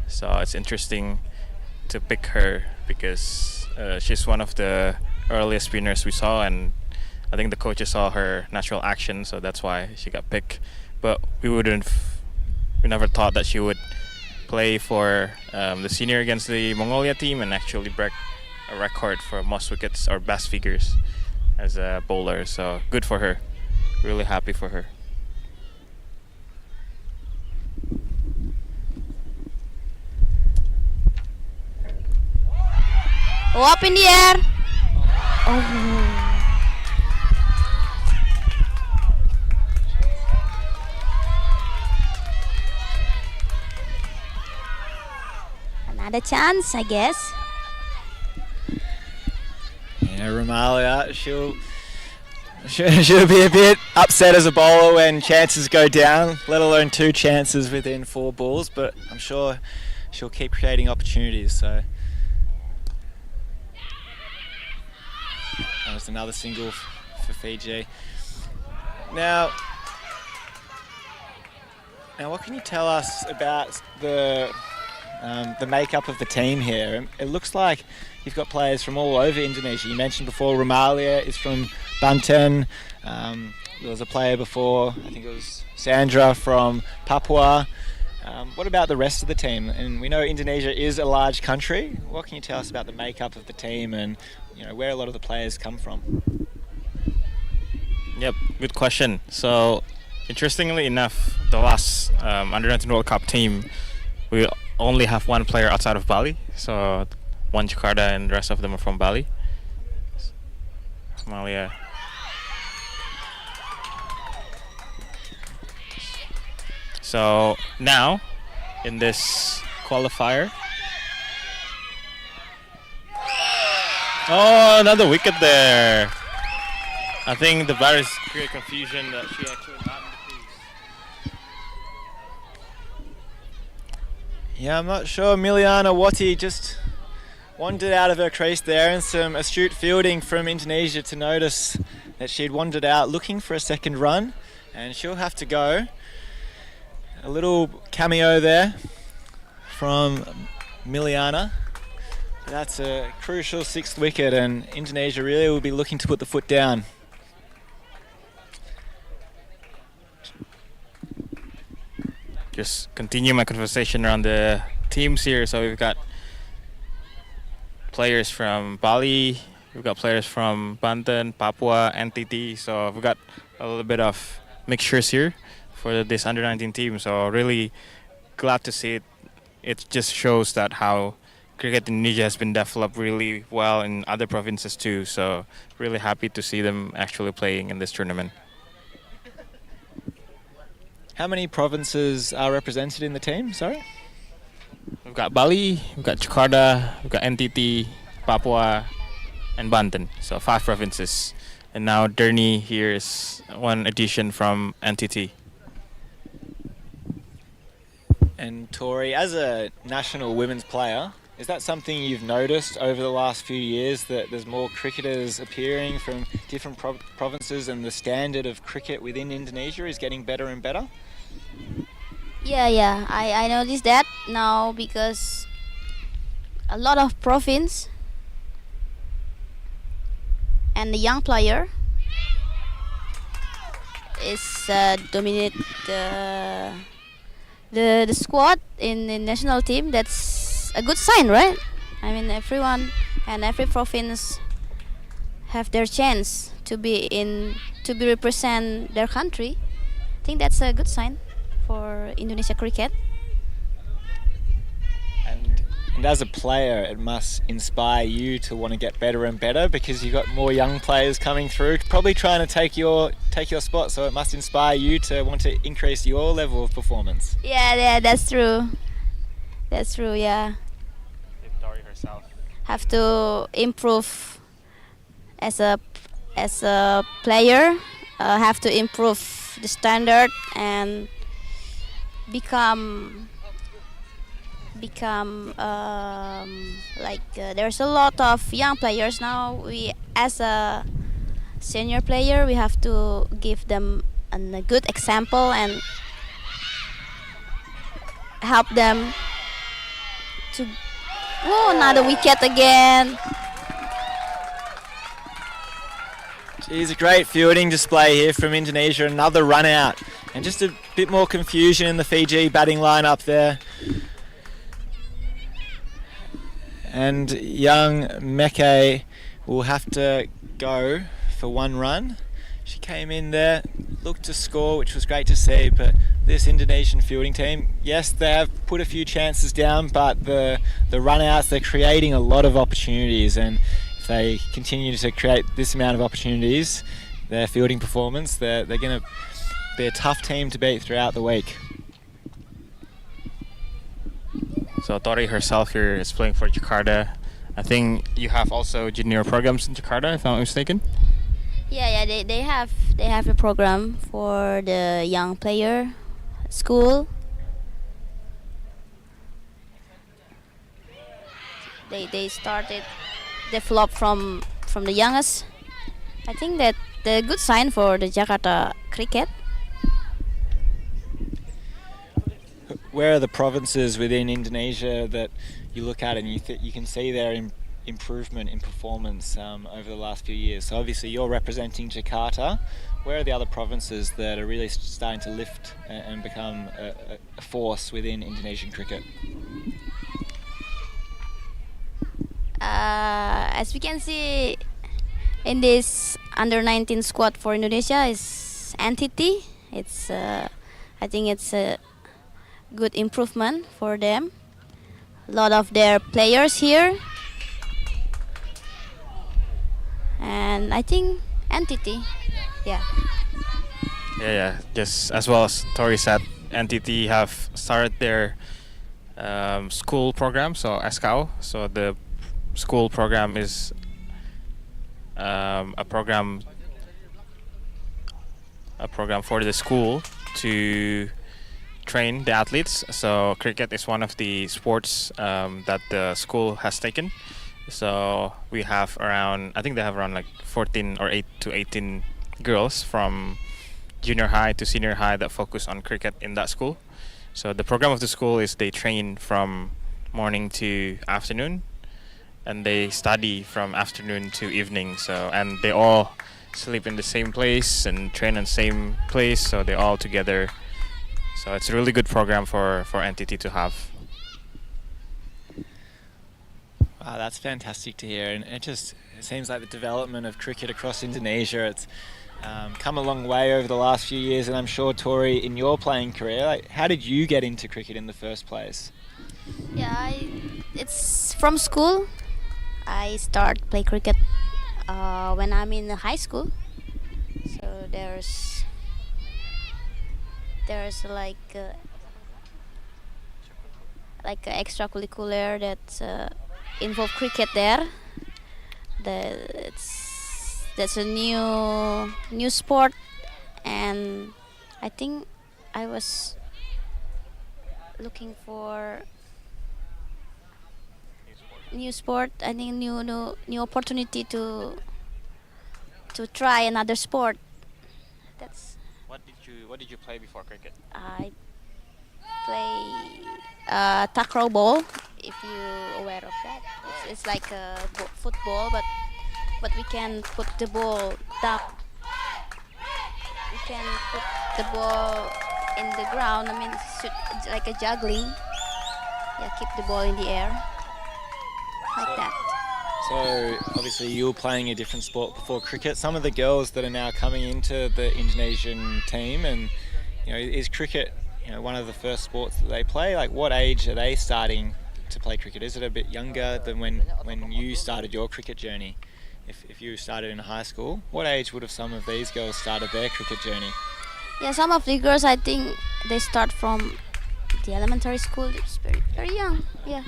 so it's interesting to pick her because she's one of the earliest spinners we saw, and I think the coaches saw her natural action, so that's why she got picked. But we never thought that she would play for the senior against the Mongolia team and actually break a record for most wickets or best figures as a bowler. So good for her. Really happy for her. Oh, up in the air. Oh. Another chance, I guess. Yeah, Rohmalia, she'll be a bit upset as a bowler when chances go down, let alone 2 chances within 4 balls, but I'm sure she'll keep creating opportunities. So that was another single for Fiji. Now what can you tell us about the makeup of the team here? It looks like you've got players from all over Indonesia. You mentioned before Rohmalia is from Banten. There was a player before, I think it was Sandra from Papua. What about the rest of the team? And we know Indonesia is a large country. What can you tell us about the makeup of the team and where a lot of the players come from? Yep, good question. So, interestingly enough, the last Under-19 World Cup team, we only have one player outside of Bali. So, one Jakarta and the rest of them are from Bali. Somalia. So, now, in this qualifier. Oh, another wicket there. I think the batters create confusion that she actually not in the crease. Yeah, I'm not sure. Miliana Wati just wandered out of her crease there, and some astute fielding from Indonesia to notice that she'd wandered out looking for a second run, and she'll have to go. A little cameo there from Miliana. That's a crucial sixth wicket, and Indonesia really will be looking to put the foot down. Just continue my conversation around the teams here. So we've got players from Bali, we've got players from Banten, Papua, NTT. So we've got a little bit of mixtures here for this under-19 team. So really glad to see it. It just shows that how cricket in Indonesia has been developed really well in other provinces too. So really happy to see them actually playing in this tournament. How many provinces are represented in the team? Sorry? We've got Bali, we've got Jakarta, we've got NTT, Papua, and Banten. So 5 provinces. And now Derni here is one addition from NTT. And Tori, as a national women's player, is that something you've noticed over the last few years, that there's more cricketers appearing from different provinces and the standard of cricket within Indonesia is getting better and better? Yeah, I noticed that now because a lot of province and the young player is dominate the squad in the national team. That's a good sign, right? I mean, everyone and every province have their chance to be represent their country. I think that's a good sign for Indonesia cricket. And as a player, it must inspire you to want to get better and better, because you've got more young players coming through, probably trying to take your spot. So it must inspire you to want to increase your level of performance. Yeah, that's true. That's true. Yeah, Tori herself. have to improve as a player. Have to improve the standard and become there's a lot of young players now. We, as a senior player, we have to give them a good example and help them to. Oh, another wicket again. Geez, a great fielding display here from Indonesia. Another run out, and just a bit more confusion in the Fiji batting lineup there. And young Meke will have to go for one run. She came in there, looked to score, which was great to see, but this Indonesian fielding team, yes, they have put a few chances down, but the run outs, they're creating a lot of opportunities, and if they continue to create this amount of opportunities, their fielding performance, they're going to be a tough team to beat throughout the week. So Tori herself here is playing for Jakarta. I think you have also junior programs in Jakarta, if I'm not mistaken. Yeah, they have a program for the young player school. They started develop from the youngest. I think that the good sign for the Jakarta cricket. Where are the provinces within Indonesia that you look at and you can see their improvement in performance over the last few years? So obviously you're representing Jakarta. Where are the other provinces that are really starting to lift and become a force within Indonesian cricket? As we can see in this under 19 squad for Indonesia is entity. It's I think it's a good improvement for them. A lot of their players here, and I think entity. Yeah. Yeah. Just as well as Tori said, NTT have started their school program, so SKO. So the school program is a program for the school to train the athletes. So cricket is one of the sports that the school has taken. So we have around, I think they have around like 14 or 8 to 18 girls from junior high to senior high that focus on cricket in that school. So the program of the school is they train from morning to afternoon, and they study from afternoon to evening. So, and they all sleep in the same place and train in the same place, so they're all together. So it's a really good program for NTT to have. Wow, that's fantastic to hear, and it seems like the development of cricket across Indonesia, it's come a long way over the last few years, and I'm sure, Tori, in your playing career, like, how did you get into cricket in the first place? Yeah, it's from school. I start play cricket when I'm in high school. So there's like a extracurricular that involve cricket there. That's a new sport, and I think I was looking for new sport. I think new opportunity to try another sport. That's What did you play before cricket? I play takraw ball. If you aware of that, it's like a football, but we can put the ball down. We can put the ball in the ground. I mean, it's like a juggling. Yeah, keep the ball in the air like that. So obviously you were playing a different sport before cricket. Some of the girls that are now coming into the Indonesian team, and is cricket one of the first sports that they play? Like, what age are they starting to play cricket? Is it a bit younger than when you started your cricket journey? If you started in high school, what age would have some of these girls started their cricket journey? Yeah, some of the girls, I think they start from the elementary school. It's very young. Yeah.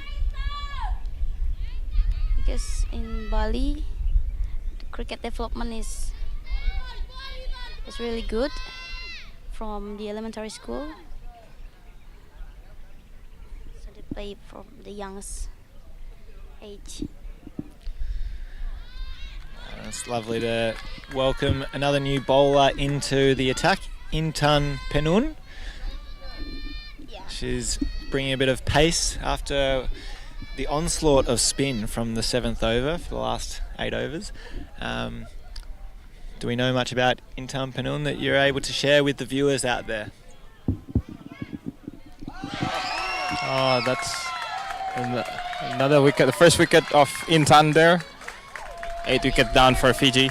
Because in Bali, the cricket development is really good from the elementary school. So they play from the youngest age. It's lovely to welcome another new bowler into the attack, Intan Penun. Yeah. She's bringing a bit of pace after the onslaught of spin from the 7th over for the last 8 overs. Do we know much about Intan Penun that you're able to share with the viewers out there? Oh, that's another wicket. The first wicket of Intan there. 8 wicket down for Fiji.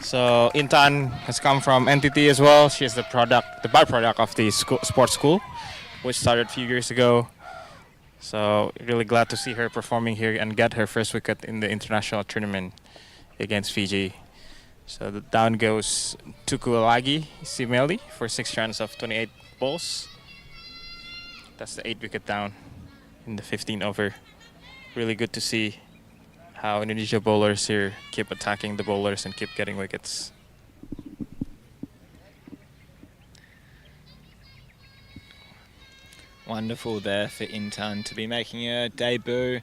So Intan has come from NTT as well. She is the byproduct of the sports school, which started a few years ago. So really glad to see her performing here and get her first wicket in the international tournament against Fiji. So the down goes Tukulagi Simeli for 6 runs of 28 balls. That's the 8 wicket down in the 15 over. Really good to see how Indonesia bowlers here keep attacking the bowlers and keep getting wickets. Wonderful there for Intan to be making a debut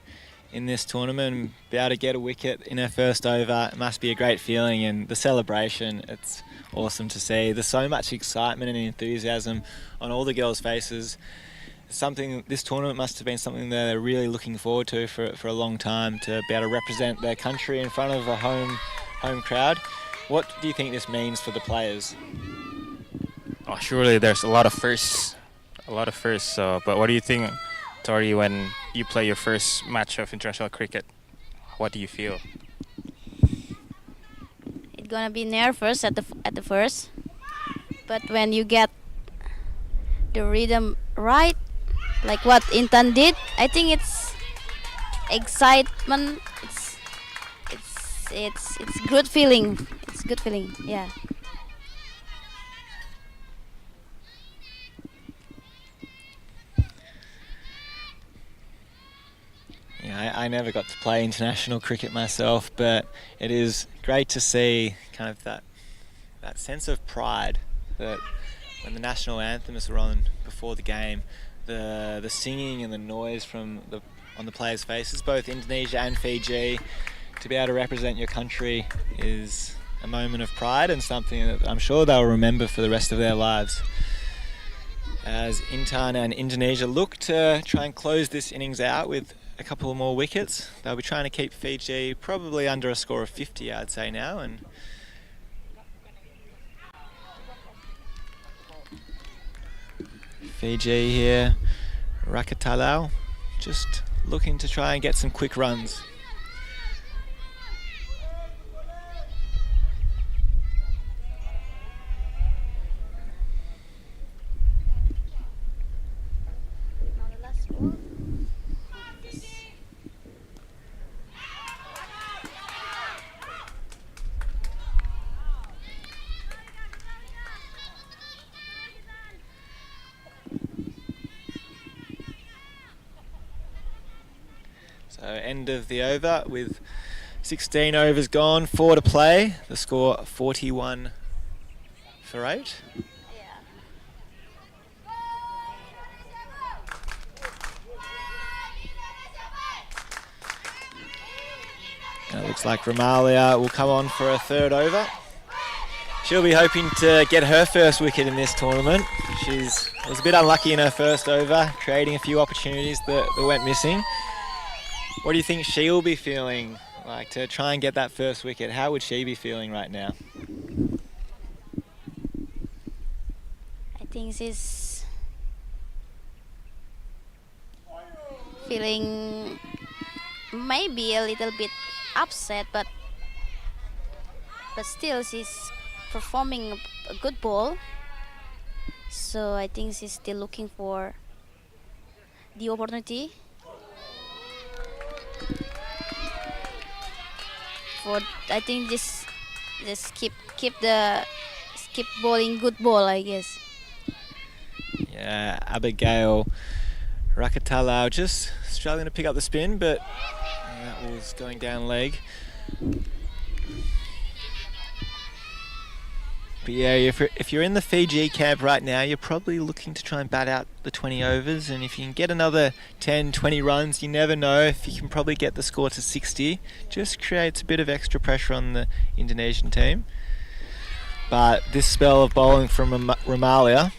in this tournament and be able to get a wicket in her first over. It must be a great feeling, and the celebration, it's awesome to see. There's so much excitement and enthusiasm on all the girls' faces. this tournament must have been something they're really looking forward to for a long time, to be able to represent their country in front of a home crowd. What do you think this means for the players? Oh, surely there's a lot of firsts. But what do you think, Tori, when you play your first match of international cricket? What do you feel? It's gonna be nervous at the first, but when you get the rhythm right, like what Intan did, I think it's excitement. It's good feeling. It's good feeling. Yeah. Yeah, I never got to play international cricket myself, but it is great to see kind of that sense of pride that when the national anthems were on before the game, the singing and the noise on the players' faces, both Indonesia and Fiji, to be able to represent your country is a moment of pride and something that I'm sure they'll remember for the rest of their lives. As Intan and Indonesia look to try and close this innings out with a couple more wickets, they'll be trying to keep Fiji probably under a score of 50, I'd say now. And Fiji here, Rakatalau, just looking to try and get some quick runs. So end of the over with 16 overs gone, 4 to play. The score 41 for 8. It looks like Romalia will come on for a third over. She'll be hoping to get her first wicket in this tournament. She was a bit unlucky in her first over, creating a few opportunities that went missing. What do you think she'll be feeling like to try and get that first wicket? How would she be feeling right now? I think she's feeling maybe a little bit upset, but still she's performing a good ball. So I think she's still looking for the opportunity. I think just keep bowling good ball, I guess. Yeah, Abigail Rakatalau just struggling to pick up the spin, but that was going down leg. But yeah, if you're in the Fiji camp right now, you're probably looking to try and bat out the 20 overs, and if you can get another 10, 20 runs, you never know if you can probably get the score to 60. Just creates a bit of extra pressure on the Indonesian team. But this spell of bowling from Romalia,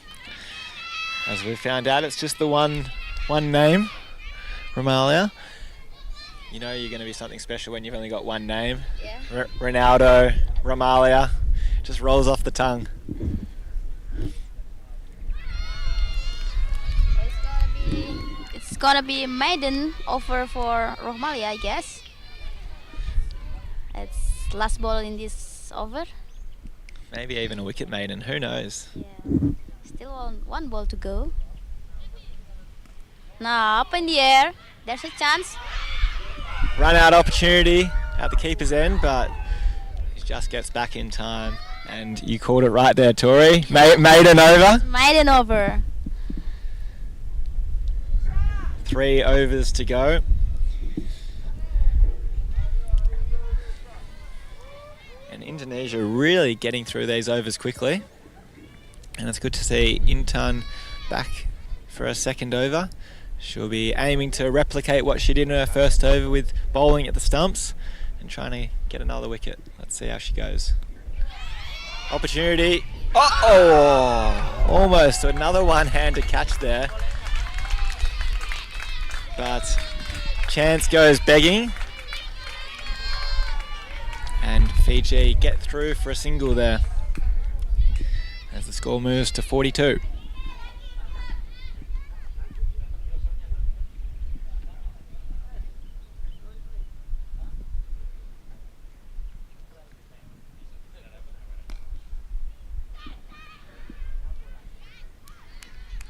as we found out, it's just the one name, Romalia. You know you're going to be something special when you've only got one name. Yeah. Ronaldo, Romalia. Just rolls off the tongue. It's gonna be a maiden over for Romalia, I guess. It's last ball in this over. Maybe even a wicket maiden, who knows? Yeah. Still one ball to go. Now up in the air. There's a chance. Run out opportunity at the keeper's end, but he just gets back in time. And you called it right there, Tori. Maiden over. Maiden over. 3 overs to go. And Indonesia really getting through these overs quickly. And it's good to see Intan back for a second over. She'll be aiming to replicate what she did in her first over with bowling at the stumps and trying to get another wicket. Let's see how she goes. Opportunity. Oh! Almost another one-handed catch there. but chance goes begging. And Fiji get through for a single there as the score moves to 42.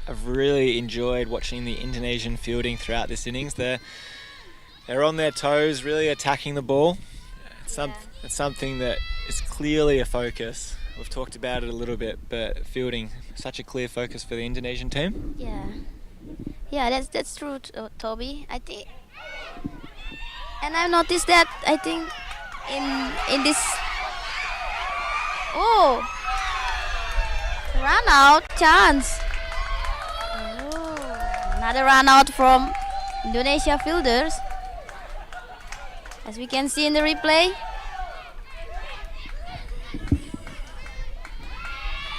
I've really enjoyed watching the Indonesian fielding throughout this innings. They're on their toes, really attacking the ball. It's something that is clearly a focus. We've talked about it a little bit, but fielding, such a clear focus for the Indonesian team. Yeah, that's true, Toby. I think, and I've noticed that. I think in this run out chance. Another run out from Indonesia fielders, as we can see in the replay.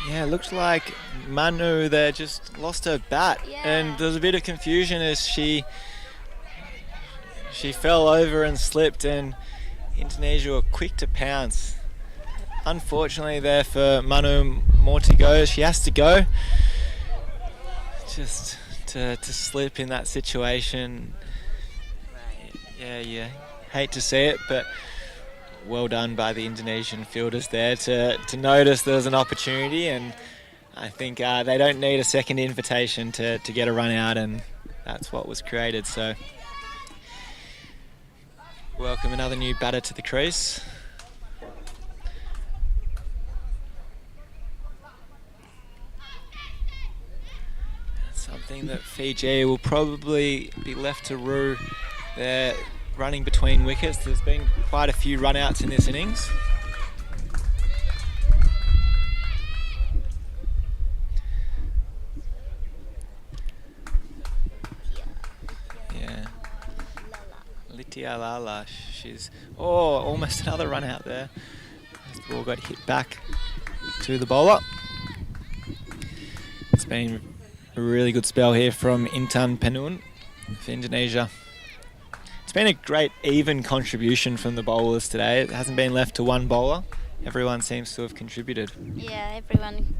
Yeah, it looks like Manu there just lost her bat, and there's a bit of confusion as she fell over and slipped, and Indonesia were quick to pounce. Unfortunately there for Manu, more to go. She has to go. Just to slip in that situation. Yeah, you hate to see it, but well done by the Indonesian fielders there to notice there's an opportunity, and I think they don't need a second invitation to get a run out, and that's what was created. So welcome another new batter to the crease. Something that Fiji will probably be left to rue. They're running between wickets. There's been quite a few run-outs in this innings. Yeah. Litia Lala, she's... almost another run-out there. The ball got hit back to the bowler. It's been a really good spell here from Intan Penun for Indonesia. It's been a great even contribution from the bowlers today. It hasn't been left to one bowler. Everyone seems to have contributed. Yeah, everyone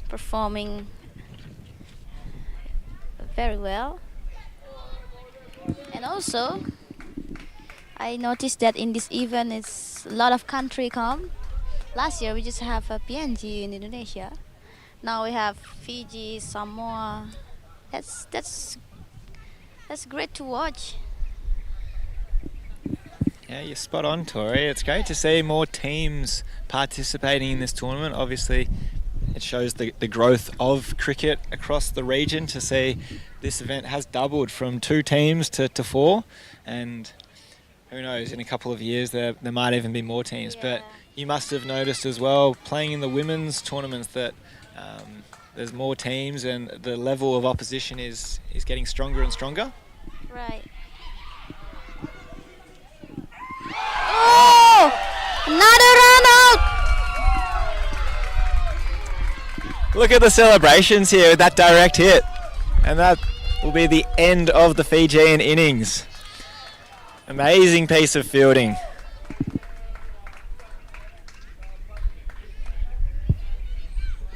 performing very well. And also, I noticed that in this event, it's a lot of country come. Last year we just have a PNG in Indonesia. Now we have Fiji, Samoa. That's great to watch. Yeah, you're spot on, Tori. It's great to see more teams participating in this tournament. Obviously, it shows the growth of cricket across the region to see this event has doubled from 2 teams to 4. And who knows, in a couple of years there might even be more teams. Yeah. But you must have noticed as well, playing in the women's tournaments, that there's more teams and the level of opposition is getting stronger and stronger. Right. Oh! Another run out! Look at the celebrations here with that direct hit. And that will be the end of the Fijian innings. Amazing piece of fielding.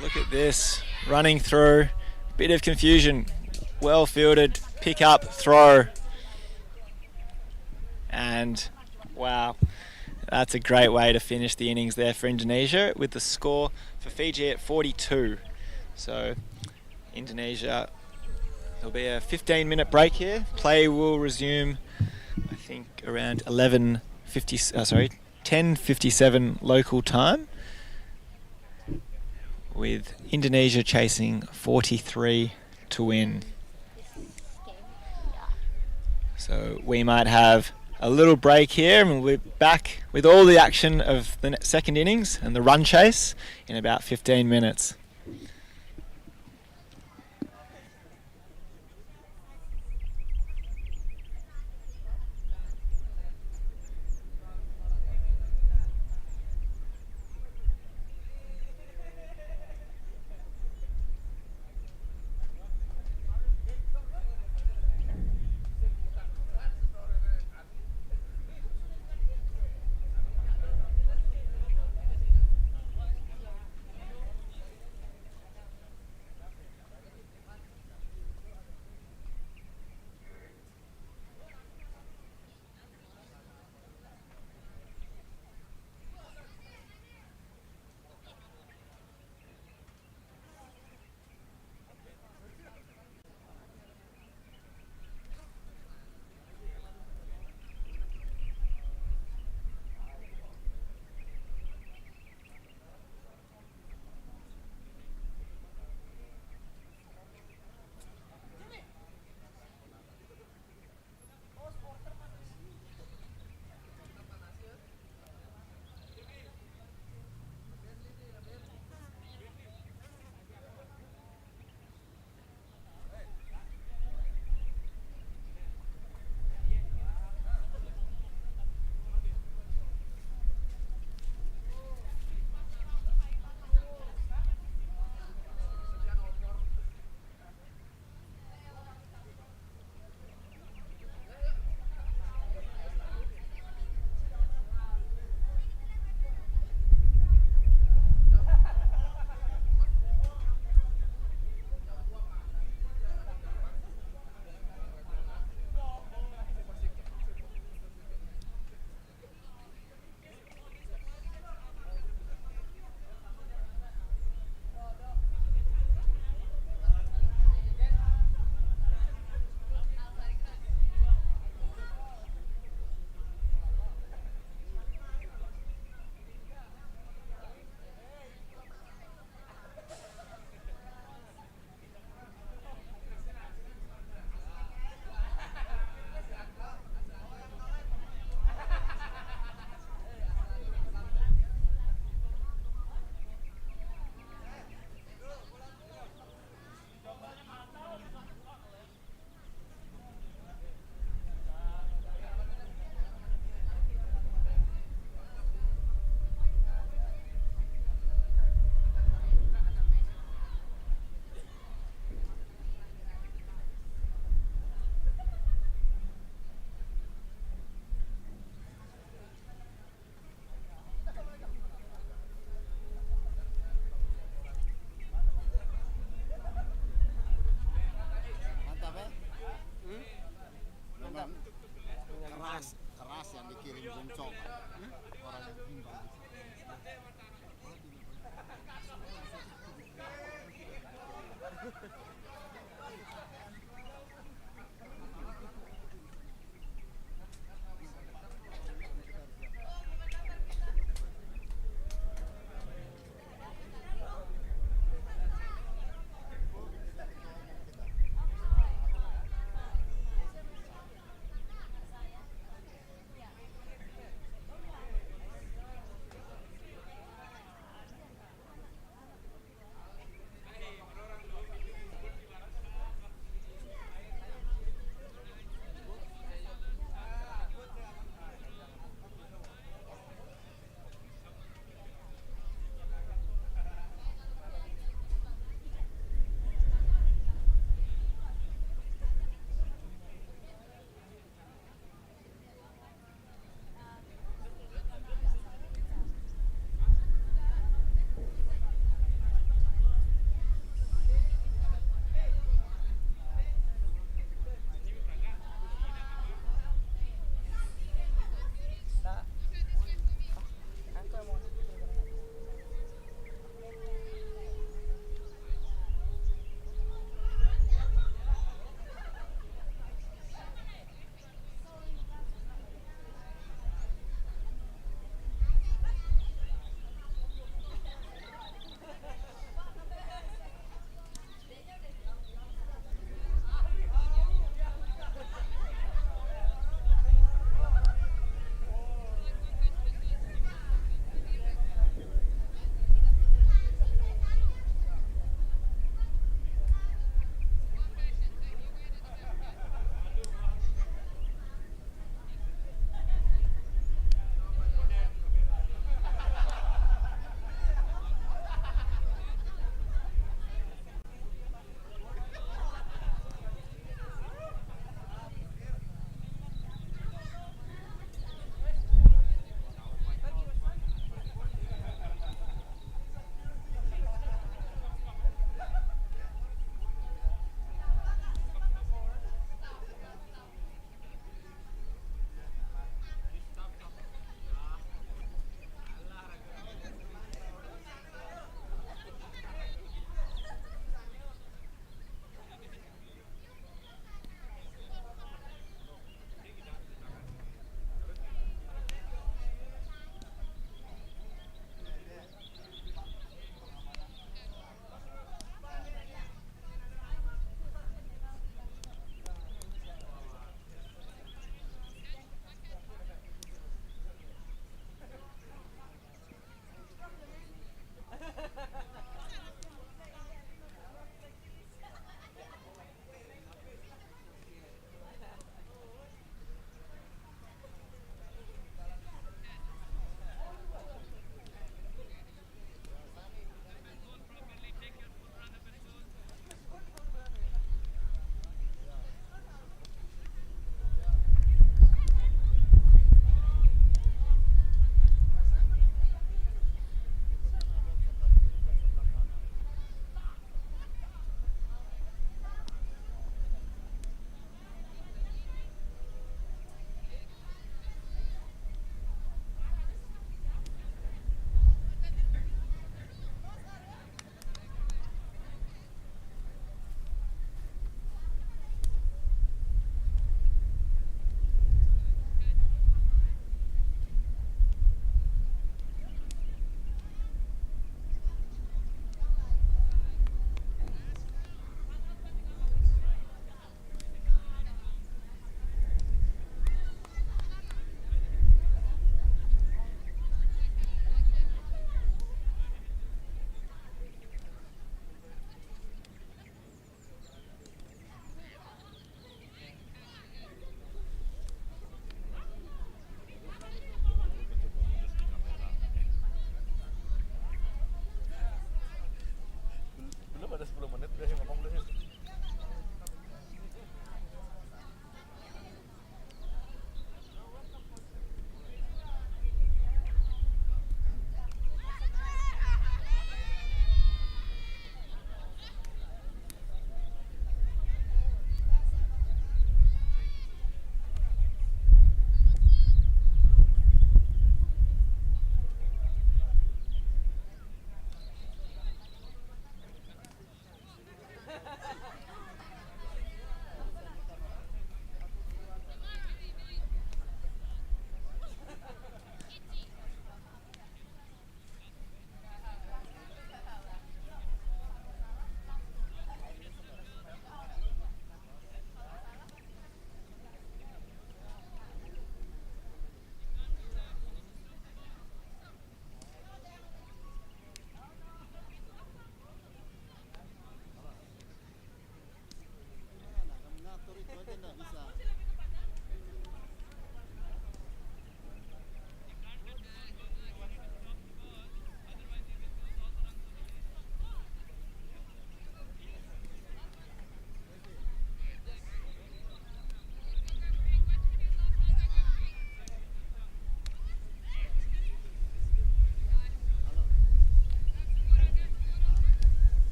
Look at this, running through, bit of confusion, well fielded, pick up, throw. And wow, that's a great way to finish the innings there for Indonesia, with the score for Fiji at 42. So Indonesia, there'll be a 15-minute break here. Play will resume, I think, around 10:57 local time, with Indonesia chasing 43 to win. So we might have a little break here, and we'll be back with all the action of the second innings and the run chase in about 15 minutes.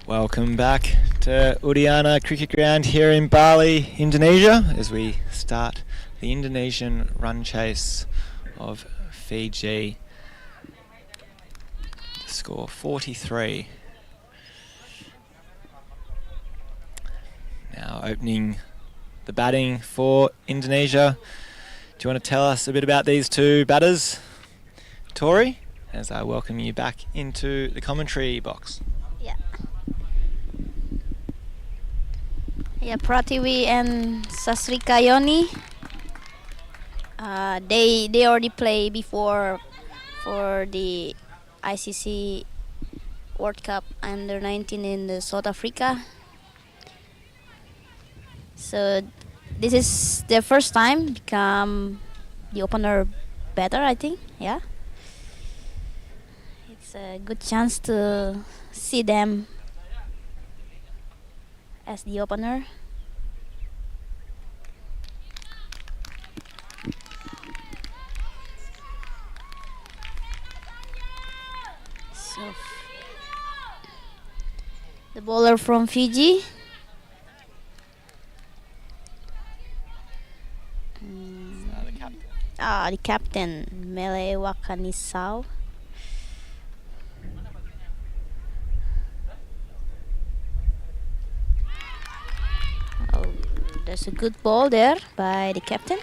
Welcome back to Udiana Cricket Ground here in Bali, Indonesia, as we start the Indonesian run chase of Fiji. Score 43. Now opening the batting for Indonesia. Do you want to tell us a bit about these two batters, Tori, as I welcome you back into the commentary box? Yeah, Pratiwi and Sasrikayoni. They already play before for the ICC World Cup under 19 in the South Africa. So this is their first time become the opener batter, I think. Yeah, it's a good chance to see them as the opener. So the bowler from Fiji. The captain, Mele Wakanisau. Oh, there's a good ball there by the captain.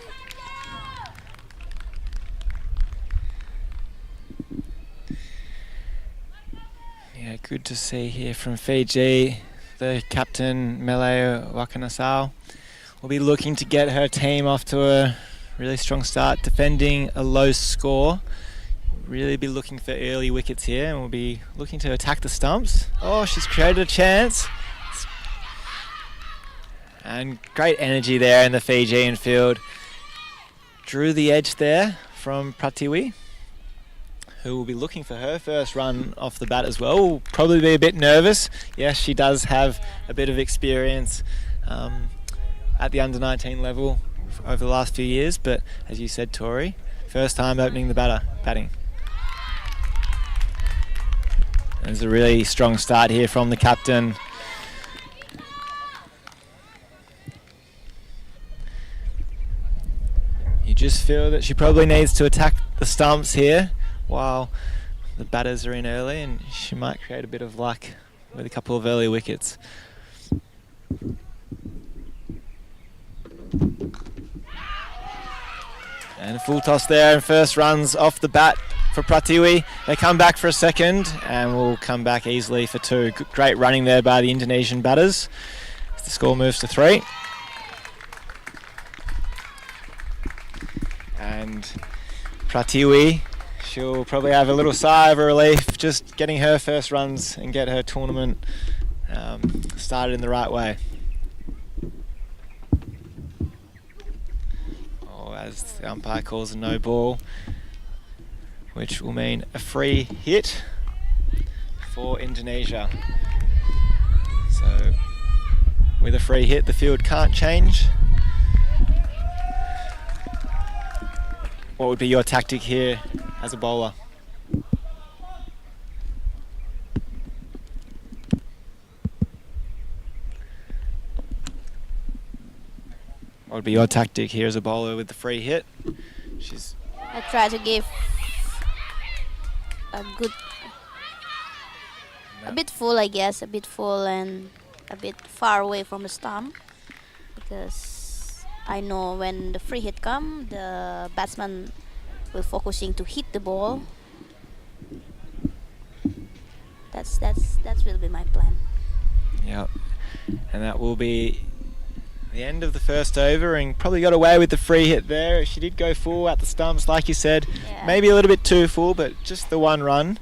Yeah, good to see here from Fiji. The captain, Mele Wakanasau, will be looking to get her team off to a really strong start, defending a low score. Really be looking for early wickets here, and we'll be looking to attack the stumps. Oh, she's created a chance. And great energy there in the Fijian field. Drew the edge there from Pratiwi, who will be looking for her first run off the bat as well. Will probably be a bit nervous. Yes, she does have a bit of experience at the under 19 level over the last few years, but as you said, Tori, first time opening the batting. There's a really strong start here from the captain. You just feel that she probably needs to attack the stumps here while the batters are in early, and she might create a bit of luck with a couple of early wickets. And a full toss there, and first runs off the bat for Pratiwi. They come back for a second and will come back easily for two. Great running there by the Indonesian batters. The score moves to 3. And Pratiwi, she'll probably have a little sigh of relief just getting her first runs and get her tournament started in the right way. As the umpire calls a no ball, which will mean a free hit for Indonesia. So with a free hit, the field can't change. What would be your tactic here as a bowler? What would be your tactic here as a bowler with the free hit? I try to give a bit full, I guess, a bit full and a bit far away from the stump, because I know when the free hit come, the batsman will focusing to hit the ball. That will be my plan. Yep, and that will be the end of the first over, and probably got away with the free hit there. She did go full at the stumps, like you said. Yeah. Maybe a little bit too full, but just the one run.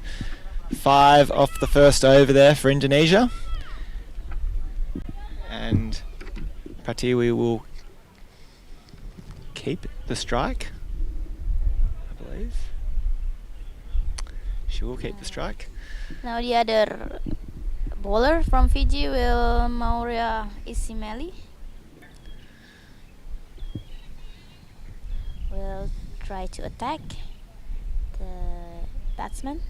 5 off the first over there for Indonesia. And Pratiwi will keep the strike, I believe. She will keep the strike. Now the other bowler from Fiji will Maurya Isimeli. Will try to attack the batsman.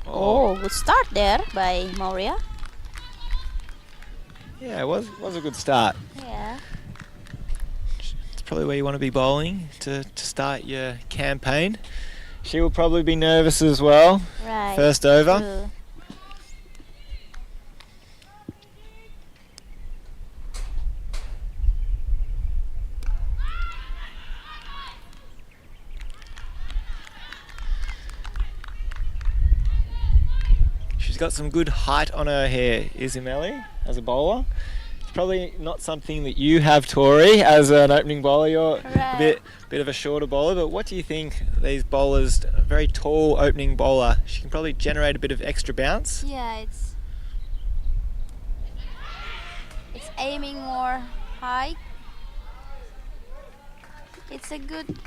Oh, good start there by Moria. Yeah, it was a good start. Yeah. It's probably where you want to be bowling to start your campaign. She will probably be nervous as well. Right. First over. True. She's got some good height on her here, Izumeli, as a bowler. It's probably not something that you have, Tori, as an opening bowler. You're Right. a bit of a shorter bowler, but what do you think these bowlers, a very tall opening bowler, she can probably generate a bit of extra bounce? Yeah, it's aiming more high. It's a good.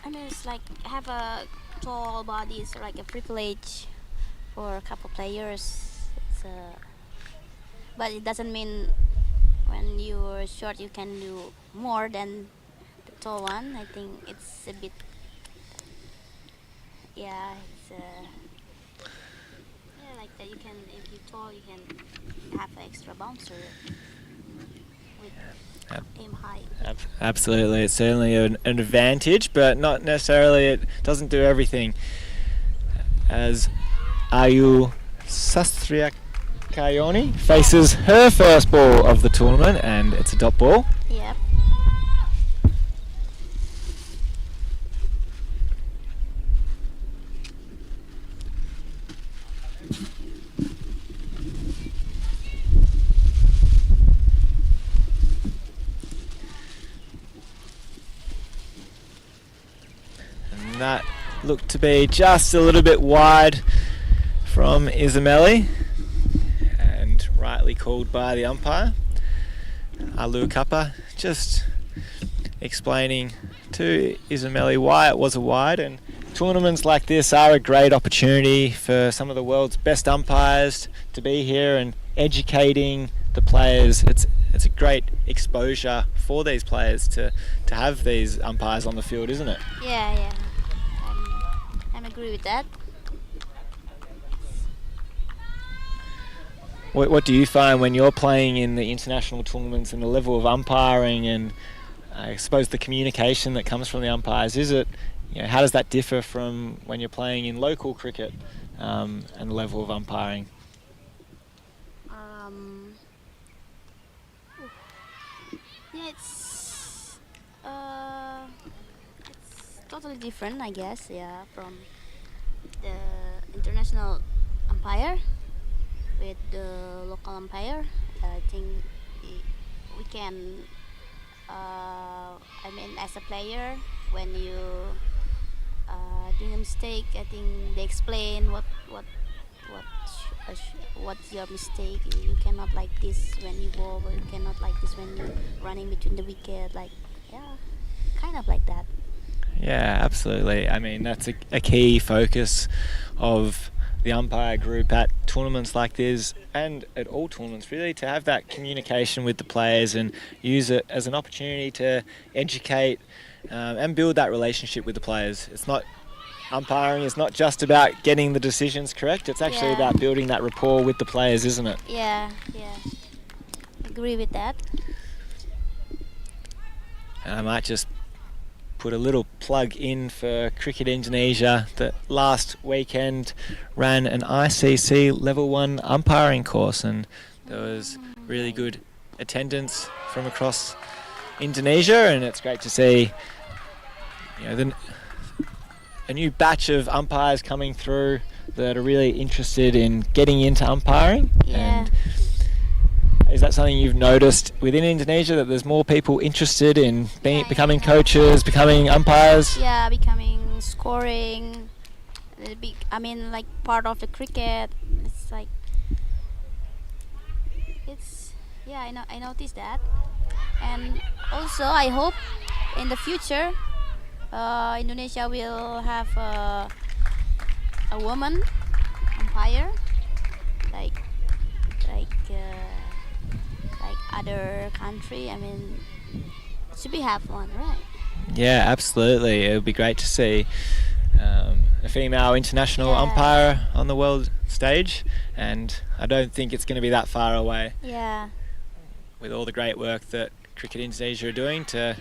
I mean, it's like have a tall body. It's like a privilege for a couple players. But it doesn't mean when you're short you can do more than the tall one. I think it's a bit. Yeah, yeah, like that. You can, if you're tall, you can have an extra bouncer with Yep. aim high. Absolutely, it's certainly an advantage, but not necessarily. It doesn't do everything. As Ayu Sastriakayoni faces her first ball of the tournament, and it's a dot ball. Yep. And that looked to be just a little bit wide from Izumeli, and rightly called by the umpire. Alu Kappa just explaining to Izumeli why it was a wide, and tournaments like this are a great opportunity for some of the world's best umpires to be here and educating the players. It's a great exposure for these players to have these umpires on the field, isn't it? Yeah. I'm agree with that. What do you find when you're playing in the international tournaments and the level of umpiring and I suppose the communication that comes from the umpires? Is it, how does that differ from when you're playing in local cricket and the level of umpiring? Yeah, it's totally different, I guess. Yeah, from the international umpire with the local umpire. I think we can. I mean, as a player, when you doing a mistake, I think they explain what's your mistake. You cannot like this when you bowl, or you cannot like this when you're running between the wicket. Like, yeah, kind of like that. Yeah, absolutely. I mean, that's a key focus of the umpire group at tournaments like this and at all tournaments, really, to have that communication with the players and use it as an opportunity to educate and build that relationship with the players. It's not umpiring is not just about getting the decisions correct, it's actually about building that rapport with the players, isn't it? Yeah. Agree with that. And I might just put a little plug in for Cricket Indonesia that last weekend ran an ICC Level 1 umpiring course, and there was really good attendance from across Indonesia, and it's great to see a new batch of umpires coming through that are really interested in getting into umpiring. Yeah. And is that something you've noticed within Indonesia, that there's more people interested in becoming coaches, becoming umpires? Yeah, becoming scoring. Like part of the cricket. It's like I noticed that, and also I hope in the future Indonesia will have a woman umpire, like other country. I mean, should we have one, right? Yeah, absolutely. It would be great to see a female international Yeah. umpire on the world stage, and I don't think it's going to be that far away Yeah. with all the great work that Cricket Indonesia are doing to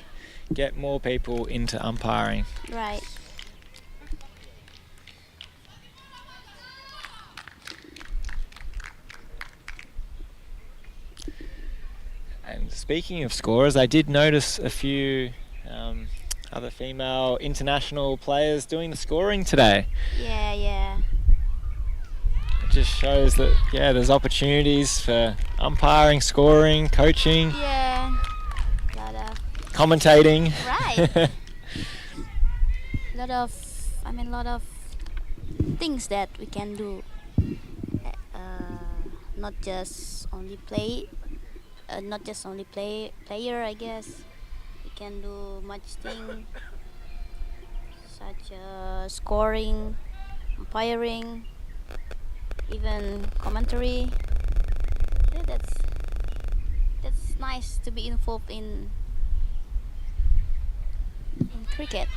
get more people into umpiring. Right. And speaking of scorers, I did notice a few other female international players doing the scoring today. Yeah. Yeah. It just shows that, yeah, there's opportunities for umpiring, scoring, coaching, Yeah. Lot of commentating. Right. lot of things that we can do. Not just only player, I guess. We can do much thing such as scoring, umpiring, even commentary. Yeah, that's nice to be involved in cricket.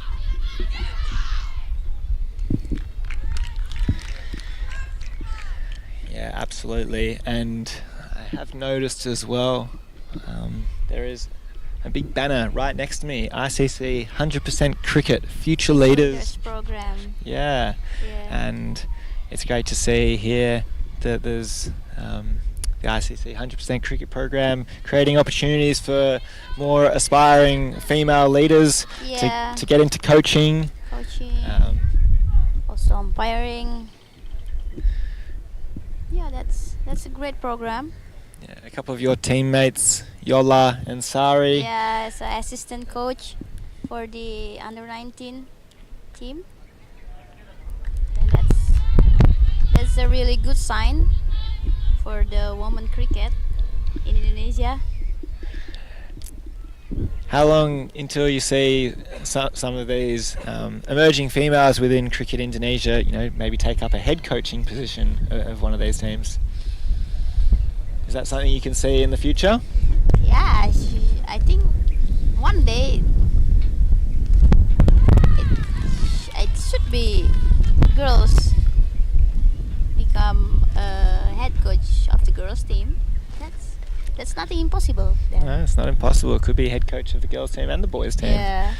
Yeah, absolutely. And I have noticed as well, there is a big banner right next to me, ICC 100% Cricket Future Leaders. Leaders program. Yeah, Yeah. and it's great to see here that there's the ICC 100% Cricket program creating opportunities for more aspiring female leaders Yeah. to get into coaching. Coaching. Also umpiring. Yeah, that's a great program. Yeah, a couple of your teammates, Yola and Sari. Yeah, as an assistant coach for the under-19 team, and that's a really good sign for the women cricket in Indonesia. How long until you see some of these emerging females within Cricket Indonesia, maybe take up a head coaching position of one of these teams? Is that something you can see in the future? Yeah, I think one day it should be girls become head coach of the girls team. That's nothing impossible there. No, it's not impossible. It could be head coach of the girls team and the boys team. Yeah.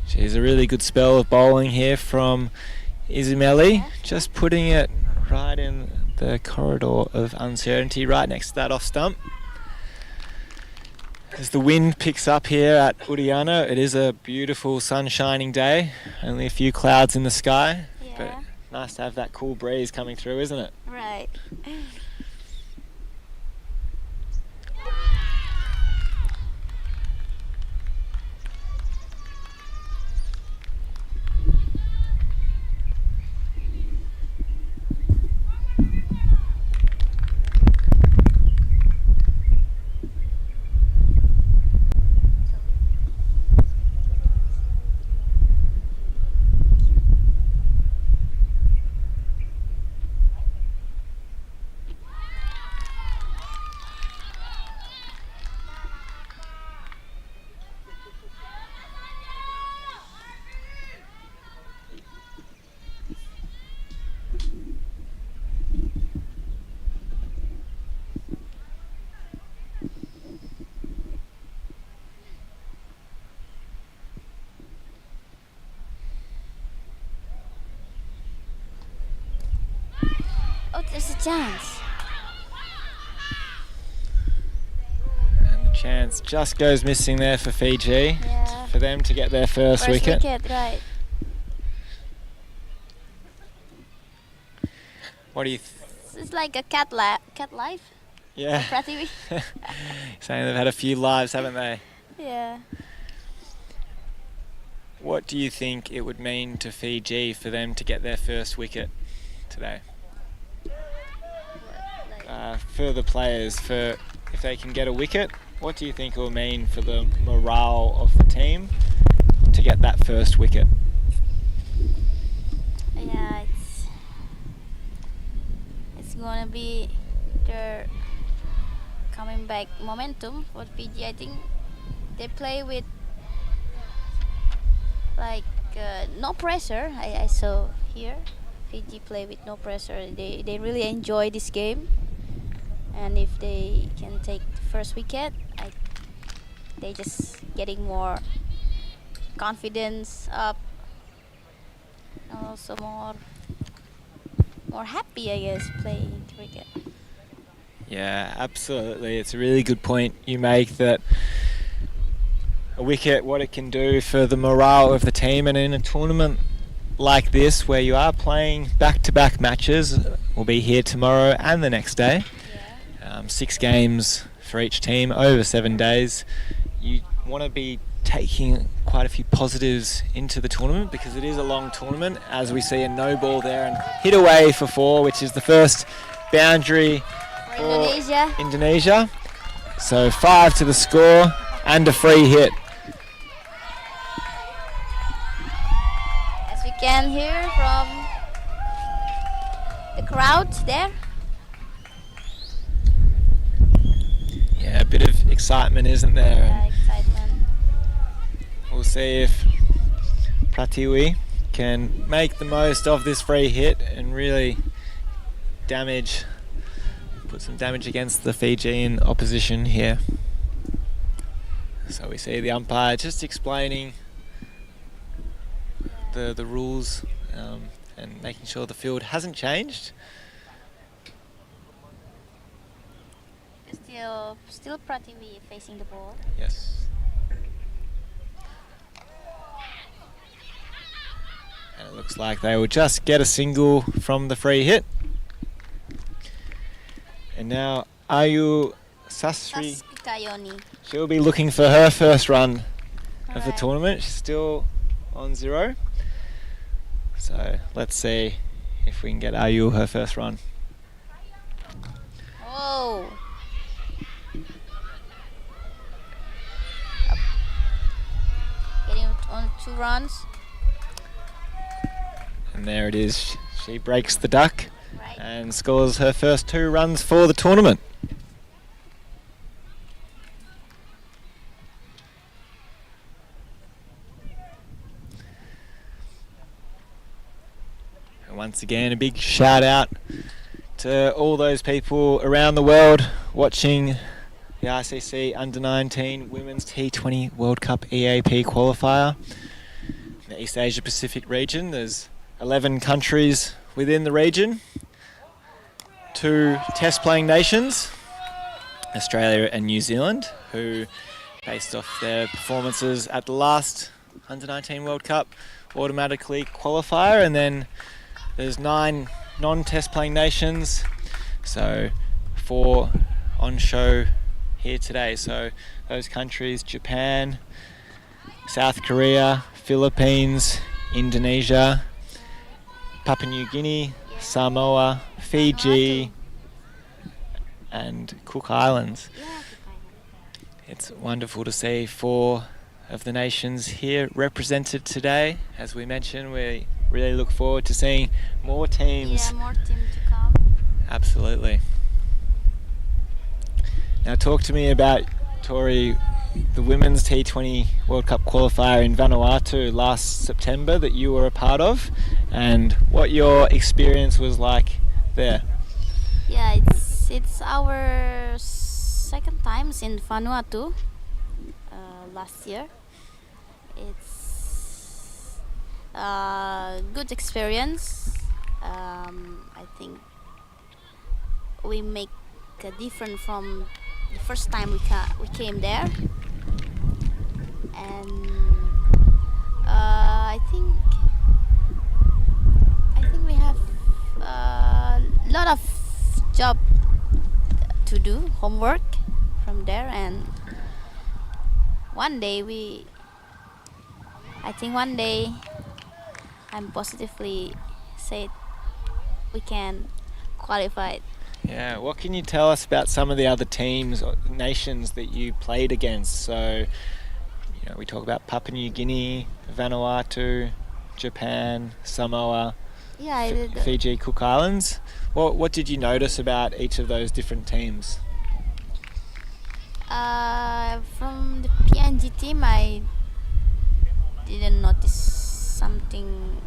She's a really good spell of bowling here from Izumeli, just putting it right in the corridor of uncertainty, right next to that off stump. As the wind picks up here at Udiana, it is a beautiful sun-shining day. Only a few clouds in the sky, but Yeah. nice to have that cool breeze coming through, isn't it? Right. Oh, there's a chance. And the chance just goes missing there for Fiji, Yeah. for them to get their first wicket. Right. What do you It's like a cat life. Yeah. Prativi. Saying they've had a few lives, haven't they? Yeah. What do you think it would mean to Fiji for them to get their first wicket today? For the players, if they can get a wicket, what do you think it will mean for the morale of the team to get that first wicket? Yeah, gonna be their coming back momentum for Fiji. I think they play with like no pressure. I saw here Fiji play with no pressure. They really enjoy this game, and if they can take the first wicket, they just getting more confidence up, and also more happy, I guess, playing cricket. Yeah, absolutely. It's a really good point you make, that a wicket, what it can do for the morale of the team, and in a tournament like this where you are playing back-to-back matches, will be here tomorrow and the next day. Yeah. 6 games for each team over 7 days. You want to be taking quite a few positives into the tournament, because it is a long tournament, as we see a no ball there and hit away for 4, which is the first boundary For Indonesia. Indonesia. So 5 to the score and a free hit. As we can hear from the crowd there. Yeah, a bit of excitement, isn't there? Yeah, excitement. We'll see if Pratiwi can make the most of this free hit and really put some damage against the Fijian opposition here. So we see the umpire just explaining the rules and making sure the field hasn't changed. Still Prativi facing the ball. Yes. And it looks like they will just get a single from the free hit. And now Ayu Sasri, Kayoni. she'll be looking for her first run of the Alright. tournament. She's still on 0. So let's see if we can get Ayu her first run. Whoa. Getting on 2 runs. And there it is. She breaks the duck Right. and scores her first 2 runs for the tournament. And once again, a big shout out to all those people around the world watching the ICC Under-19 Women's T20 World Cup EAP Qualifier. In the East Asia Pacific region, there's 11 countries within the region, 2 test-playing nations, Australia and New Zealand, who, based off their performances at the last Under-19 World Cup, automatically qualifier. And then there's 9 non-test playing nations, so 4 on show here today. So those countries: Japan, South Korea, Philippines, Indonesia, Papua New Guinea, Samoa, Fiji, and Cook Islands. Yeah, It's wonderful to see 4 of the nations here represented today. As we mentioned, we really look forward to seeing more teams. yeah, more team to come. Absolutely. Now talk to me about, Tori, the Women's T20 World Cup qualifier in Vanuatu last September that you were a part of, and what your experience was like there. Yeah, it's our second times in Vanuatu. Last year, it's a good experience. I think we make a different from the first time we came there, and I think we have a lot of job to do, homework from there, and one day I'm positively said we can qualify. Yeah, what can you tell us about some of the other teams or nations that you played against? So, we talk about Papua New Guinea, Vanuatu, Japan, Samoa, Yeah, Fiji, Cook Islands. What did you notice about each of those different teams? From the PNG team, I didn't notice something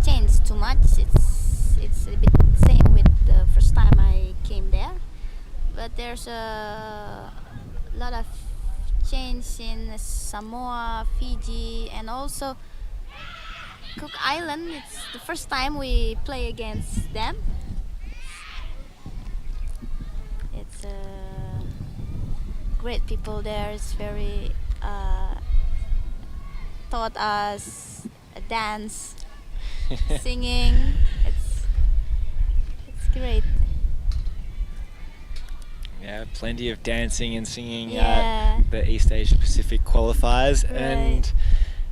changed too much. It's a bit same with the first time I came there, but there's a lot of change in Samoa, Fiji, and also Cook Island. It's the first time we play against them. It's great people there. It's very taught us a dance, singing. It's great. Yeah, plenty of dancing and singing Yeah. at the East Asia Pacific qualifiers. Right. And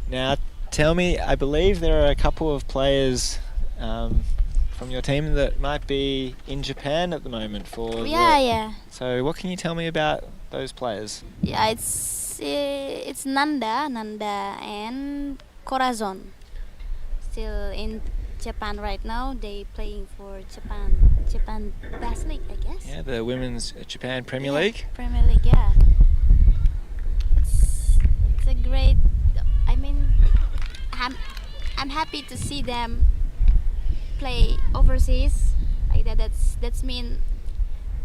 now tell me, I believe there are a couple of players from your team that might be in Japan at the moment for Yeah. So what can you tell me about those players? Yeah, it's Nanda and Corazon. Still in Japan right now. They playing for Japan Best League, I guess. Yeah, the Women's Japan Premier Yeah, League. Premier League, yeah. It's a great. I mean, I'm happy to see them play overseas like that. That's mean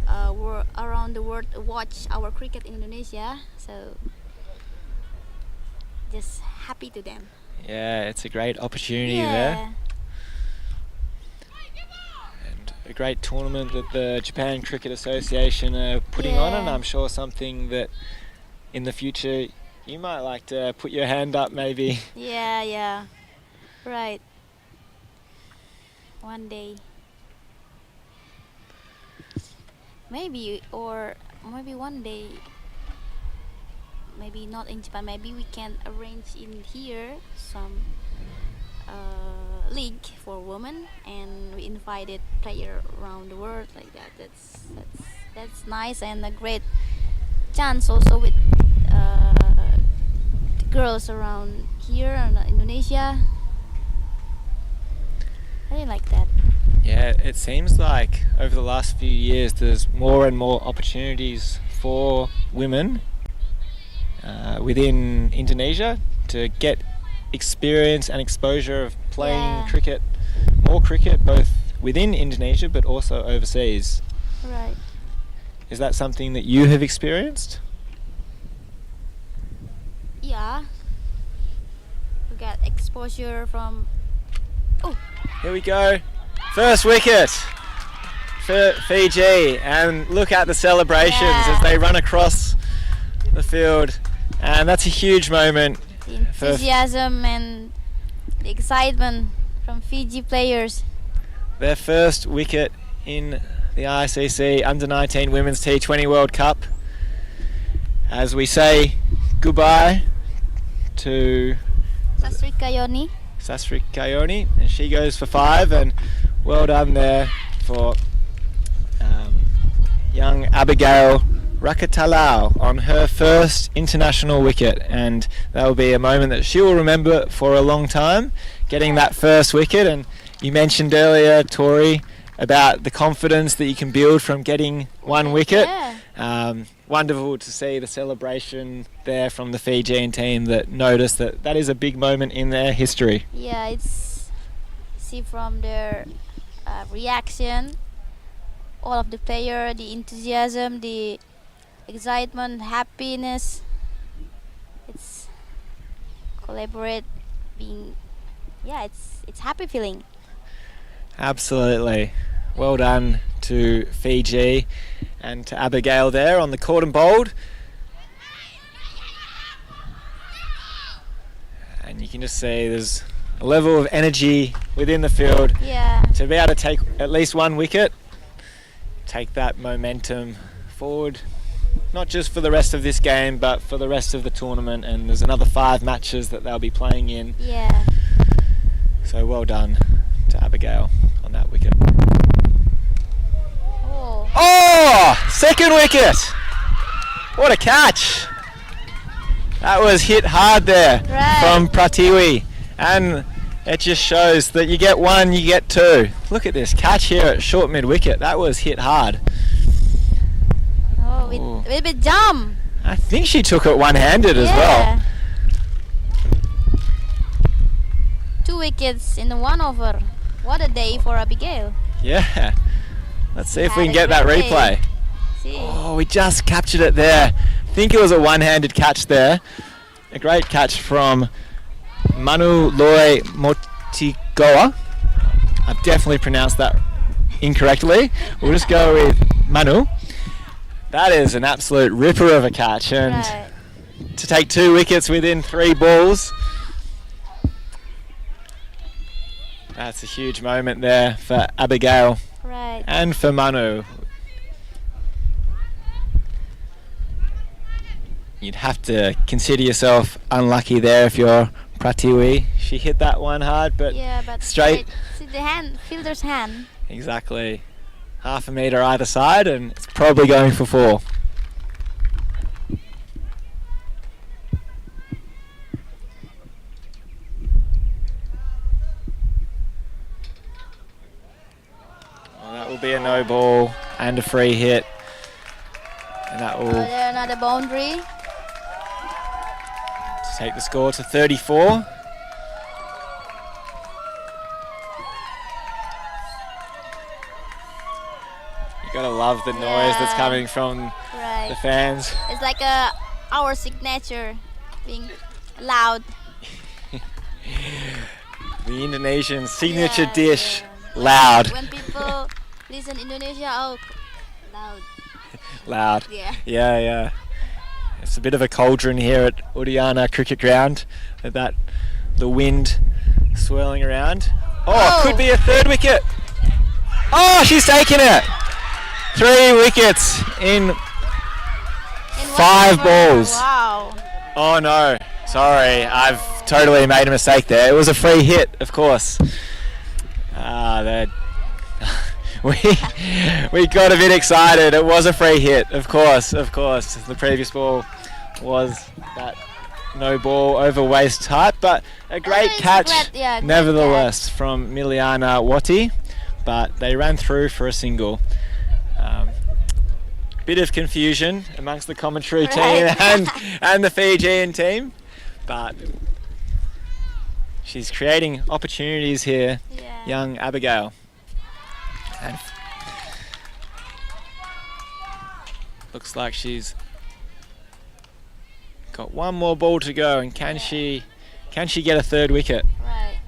we're around the world watch our cricket in Indonesia. So just happy to them. Yeah, it's a great opportunity there. And a great tournament that the Japan Cricket Association are putting on, and Yeah. I'm sure something that in the future you might like to put your hand up maybe. Yeah. Right. One day. Maybe one day. Maybe not in Japan. Maybe we can arrange in here some league for women, and we invited player around the world like that. That's nice and a great chance also with the girls around here in Indonesia. I really like that. Yeah, it seems like over the last few years there's more and more opportunities for women within Indonesia to get experience and exposure of playing Yeah. more cricket both within Indonesia but also overseas. Right. Is that something that you have experienced? Yeah. We got exposure from. Oh. Here we go. First wicket for Fiji, and look at the celebrations Yeah. as they run across the field, and that's a huge moment. The enthusiasm and the excitement from Fiji players. Their first wicket in the ICC Under-19 Women's T20 World Cup. As we say goodbye to Sastri Kayoni. Sastri Kayoni, and she goes for 5, and well done there for young Abigail Rakatalau on her first international wicket, and that will be a moment that she will remember for a long time, getting that first wicket. And you mentioned earlier, Tori, about the confidence that you can build from getting one wicket. Yeah. Wonderful to see the celebration there from the Fijian team that noticed that is a big moment in their history. Yeah, it's see from their reaction, all of the player, the enthusiasm, the excitement, happiness. It's collaborate, being, yeah, it's happy feeling. Absolutely. Well done to Fiji and to Abigail there on the court and bowled. And you can just see there's a level of energy within the field Yeah. to be able to take at least one wicket, take that momentum forward, not just for the rest of this game but for the rest of the tournament. And there's another 5 matches that they'll be playing in, Yeah. so well done to Abigail on that wicket. Oh. Oh, second wicket. What a catch. That was hit hard there Right. from Pratiwi. And It just shows that you get one, you get two. Look at this catch here at short mid wicket. That was hit hard. Oh, Ooh. with a jump. I think she took it one-handed as well. 2 wickets in the 1 over. What a day for Abigail. Yeah. Let's see if we Had can a get that great replay. day. See. Oh, we just captured it there. I think it was a one-handed catch there. A great catch from Manu Loy Motigoa. I've definitely pronounced that incorrectly. We'll just go with Manu. That is an absolute ripper of a catch, and Right. to take 2 wickets within 3 balls, that's a huge moment there for Abigail Right. and for Manu. You'd have to consider yourself unlucky there if you're Pratiwi. She hit that one hard, but Yeah, but straight. See the hand, fielder's hand. Exactly. Half a metre either side, and it's probably going for 4. Well, that will be a no ball and a free hit. And that will There another boundary. take the score to 34. You gotta love the noise that's Yeah. coming from Right. the fans. It's like our signature being loud. The Indonesian signature Yeah, dish, yeah. loud. When people listen Indonesia, oh, loud. Loud. Yeah. Yeah, yeah. It's a bit of a cauldron here at Udiana Cricket Ground. With the wind swirling around. Oh, Oh. could be a 3rd wicket. Oh, she's taken it. 3 wickets in In 5 1 over. balls. Wow. Oh no, sorry, I've totally made a mistake there. It was a free hit, of course. We got a bit excited. It was a free hit, of course, of course. The previous ball was that no ball over waist height, but a great it's a catch great nevertheless from Miliana Wati, but they ran through for a single. Bit of confusion amongst the commentary team Right. and the Fijian team, but she's creating opportunities here, Yeah. young Abigail. And looks like she's got one more ball to go, and can she get a 3rd wicket? Right.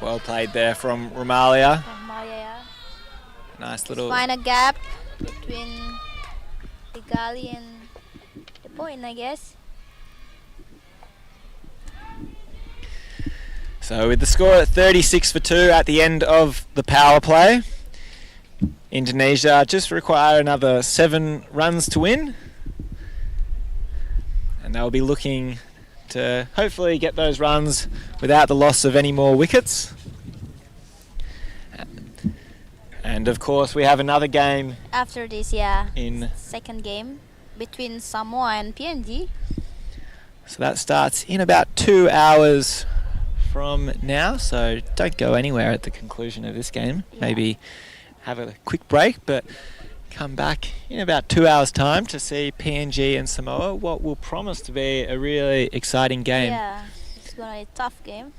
Well played there from Romalia. Maya. Nice little. Find a gap between the gully and the point, I guess. So with the score at 36 for 2 at the end of the power play, Indonesia just require another 7 runs to win, and they'll be looking to hopefully get those runs without the loss of any more wickets. And of course we have another game After this, yeah. in, Second game between Samoa and PNG. so that starts in about 2 hours from now, so don't go anywhere at the conclusion of this game. Yeah. Maybe have a quick break, but come back in about 2 hours time to see PNG and Samoa, what will promise to be a really exciting game. Yeah, it's gonna be a tough game.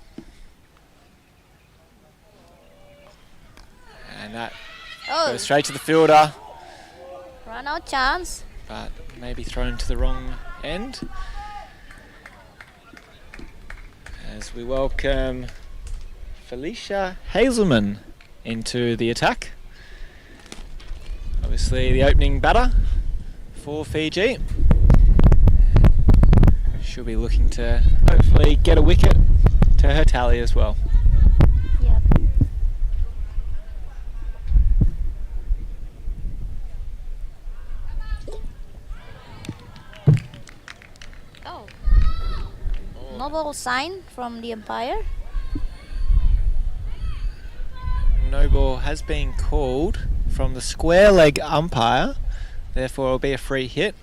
And that Oh, goes straight to the fielder, run out chance. but maybe thrown to the wrong end. As we welcome Felicia Hazelman into the attack. Obviously the opening batter for Fiji. She'll be looking to hopefully get a wicket to her tally as well. Yep. Oh, no ball sign from the umpire. No ball has been called from the square leg umpire, therefore it'll be a free hit.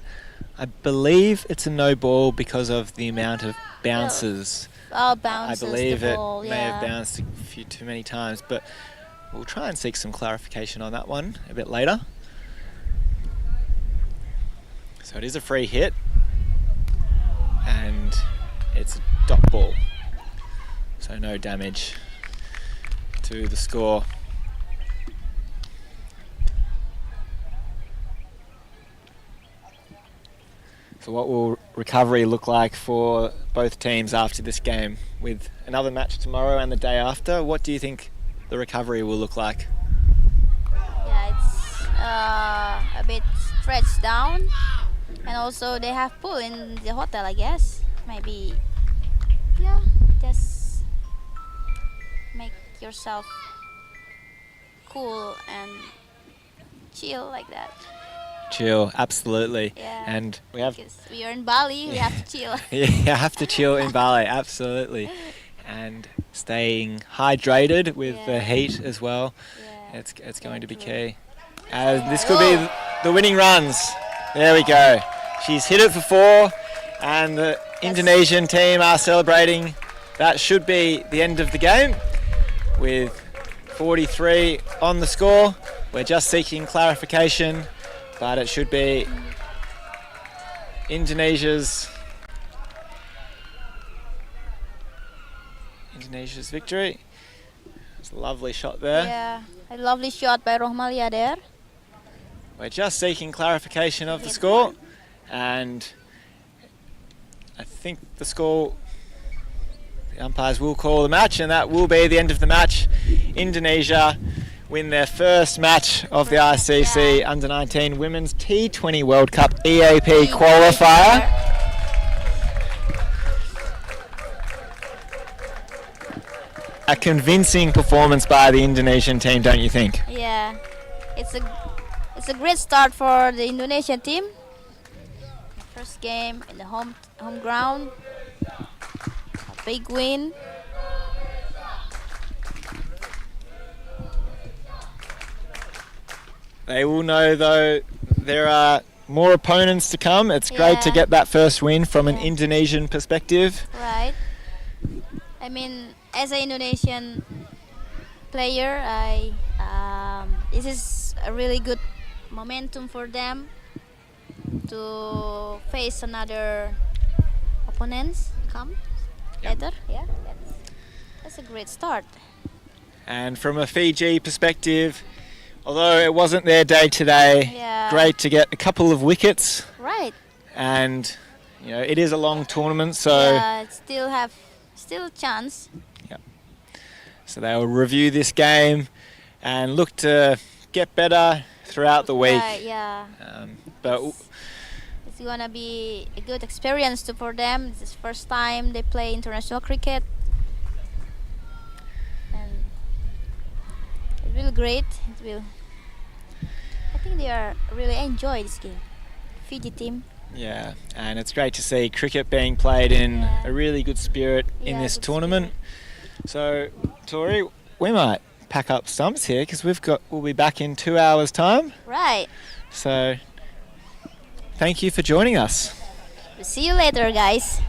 I believe it's a no ball because of the amount of bounces. Oh, I bounces believe the it ball. may Yeah. have bounced a few too many times, but we'll try and seek some clarification on that one a bit later. So it is a free hit, and it's a dot ball, so no damage to the score. So what will recovery look like for both teams after this game? With another match tomorrow and the day after, what do you think the recovery will look like? Yeah, it's a bit stretched down, and also they have pool in the hotel, I guess. Maybe, yeah, just make yourself cool and chill like that. Chill, absolutely. Yeah. And we have Because we are in Bali, we have to chill. yeah, have to chill in Bali, absolutely. And staying hydrated with the Yeah. heat as well. Yeah. It's going to be true. key. This could be the winning runs. There we go. She's hit it for 4, and the Indonesian team are celebrating. That should be the end of the game with 43 on the score. We're just seeking clarification, but it should be Indonesia's victory. It's a lovely shot there. Yeah, a lovely shot by Rohmalia there. We're just seeking clarification of the score, and I think the umpires will call the match, and that will be the end of the match. Indonesia win their first match of the ICC Under-19 Women's T20 World Cup EAP qualifier. A convincing performance by the Indonesian team, don't you think? Yeah, it's a great start for the Indonesian team. First game in the home ground, a big win. They will know, though, there are more opponents to come. It's great to Yeah. get that first win from an Yeah. Indonesian perspective. Right. I mean, as an Indonesian player, this is a really good momentum for them to face another opponents come later. Yeah, that's a great start. And from a Fiji perspective, although it wasn't their day today, Yeah. great to get a couple of wickets. Right. And it is a long tournament, so Yeah, still a chance. so they'll review this game and look to get better throughout the week. Right, yeah. But It's gonna be a good experience for them. This is first time they play international cricket, and it will great. It will. I think they are really enjoy this game. Fiji team. yeah, and it's great to see cricket being played in Yeah. a really good spirit in Yeah, this good tournament. So, Tori, we might pack up stumps here because we'll be back in 2 hours' time. Right. So, thank you for joining us. See you later, guys.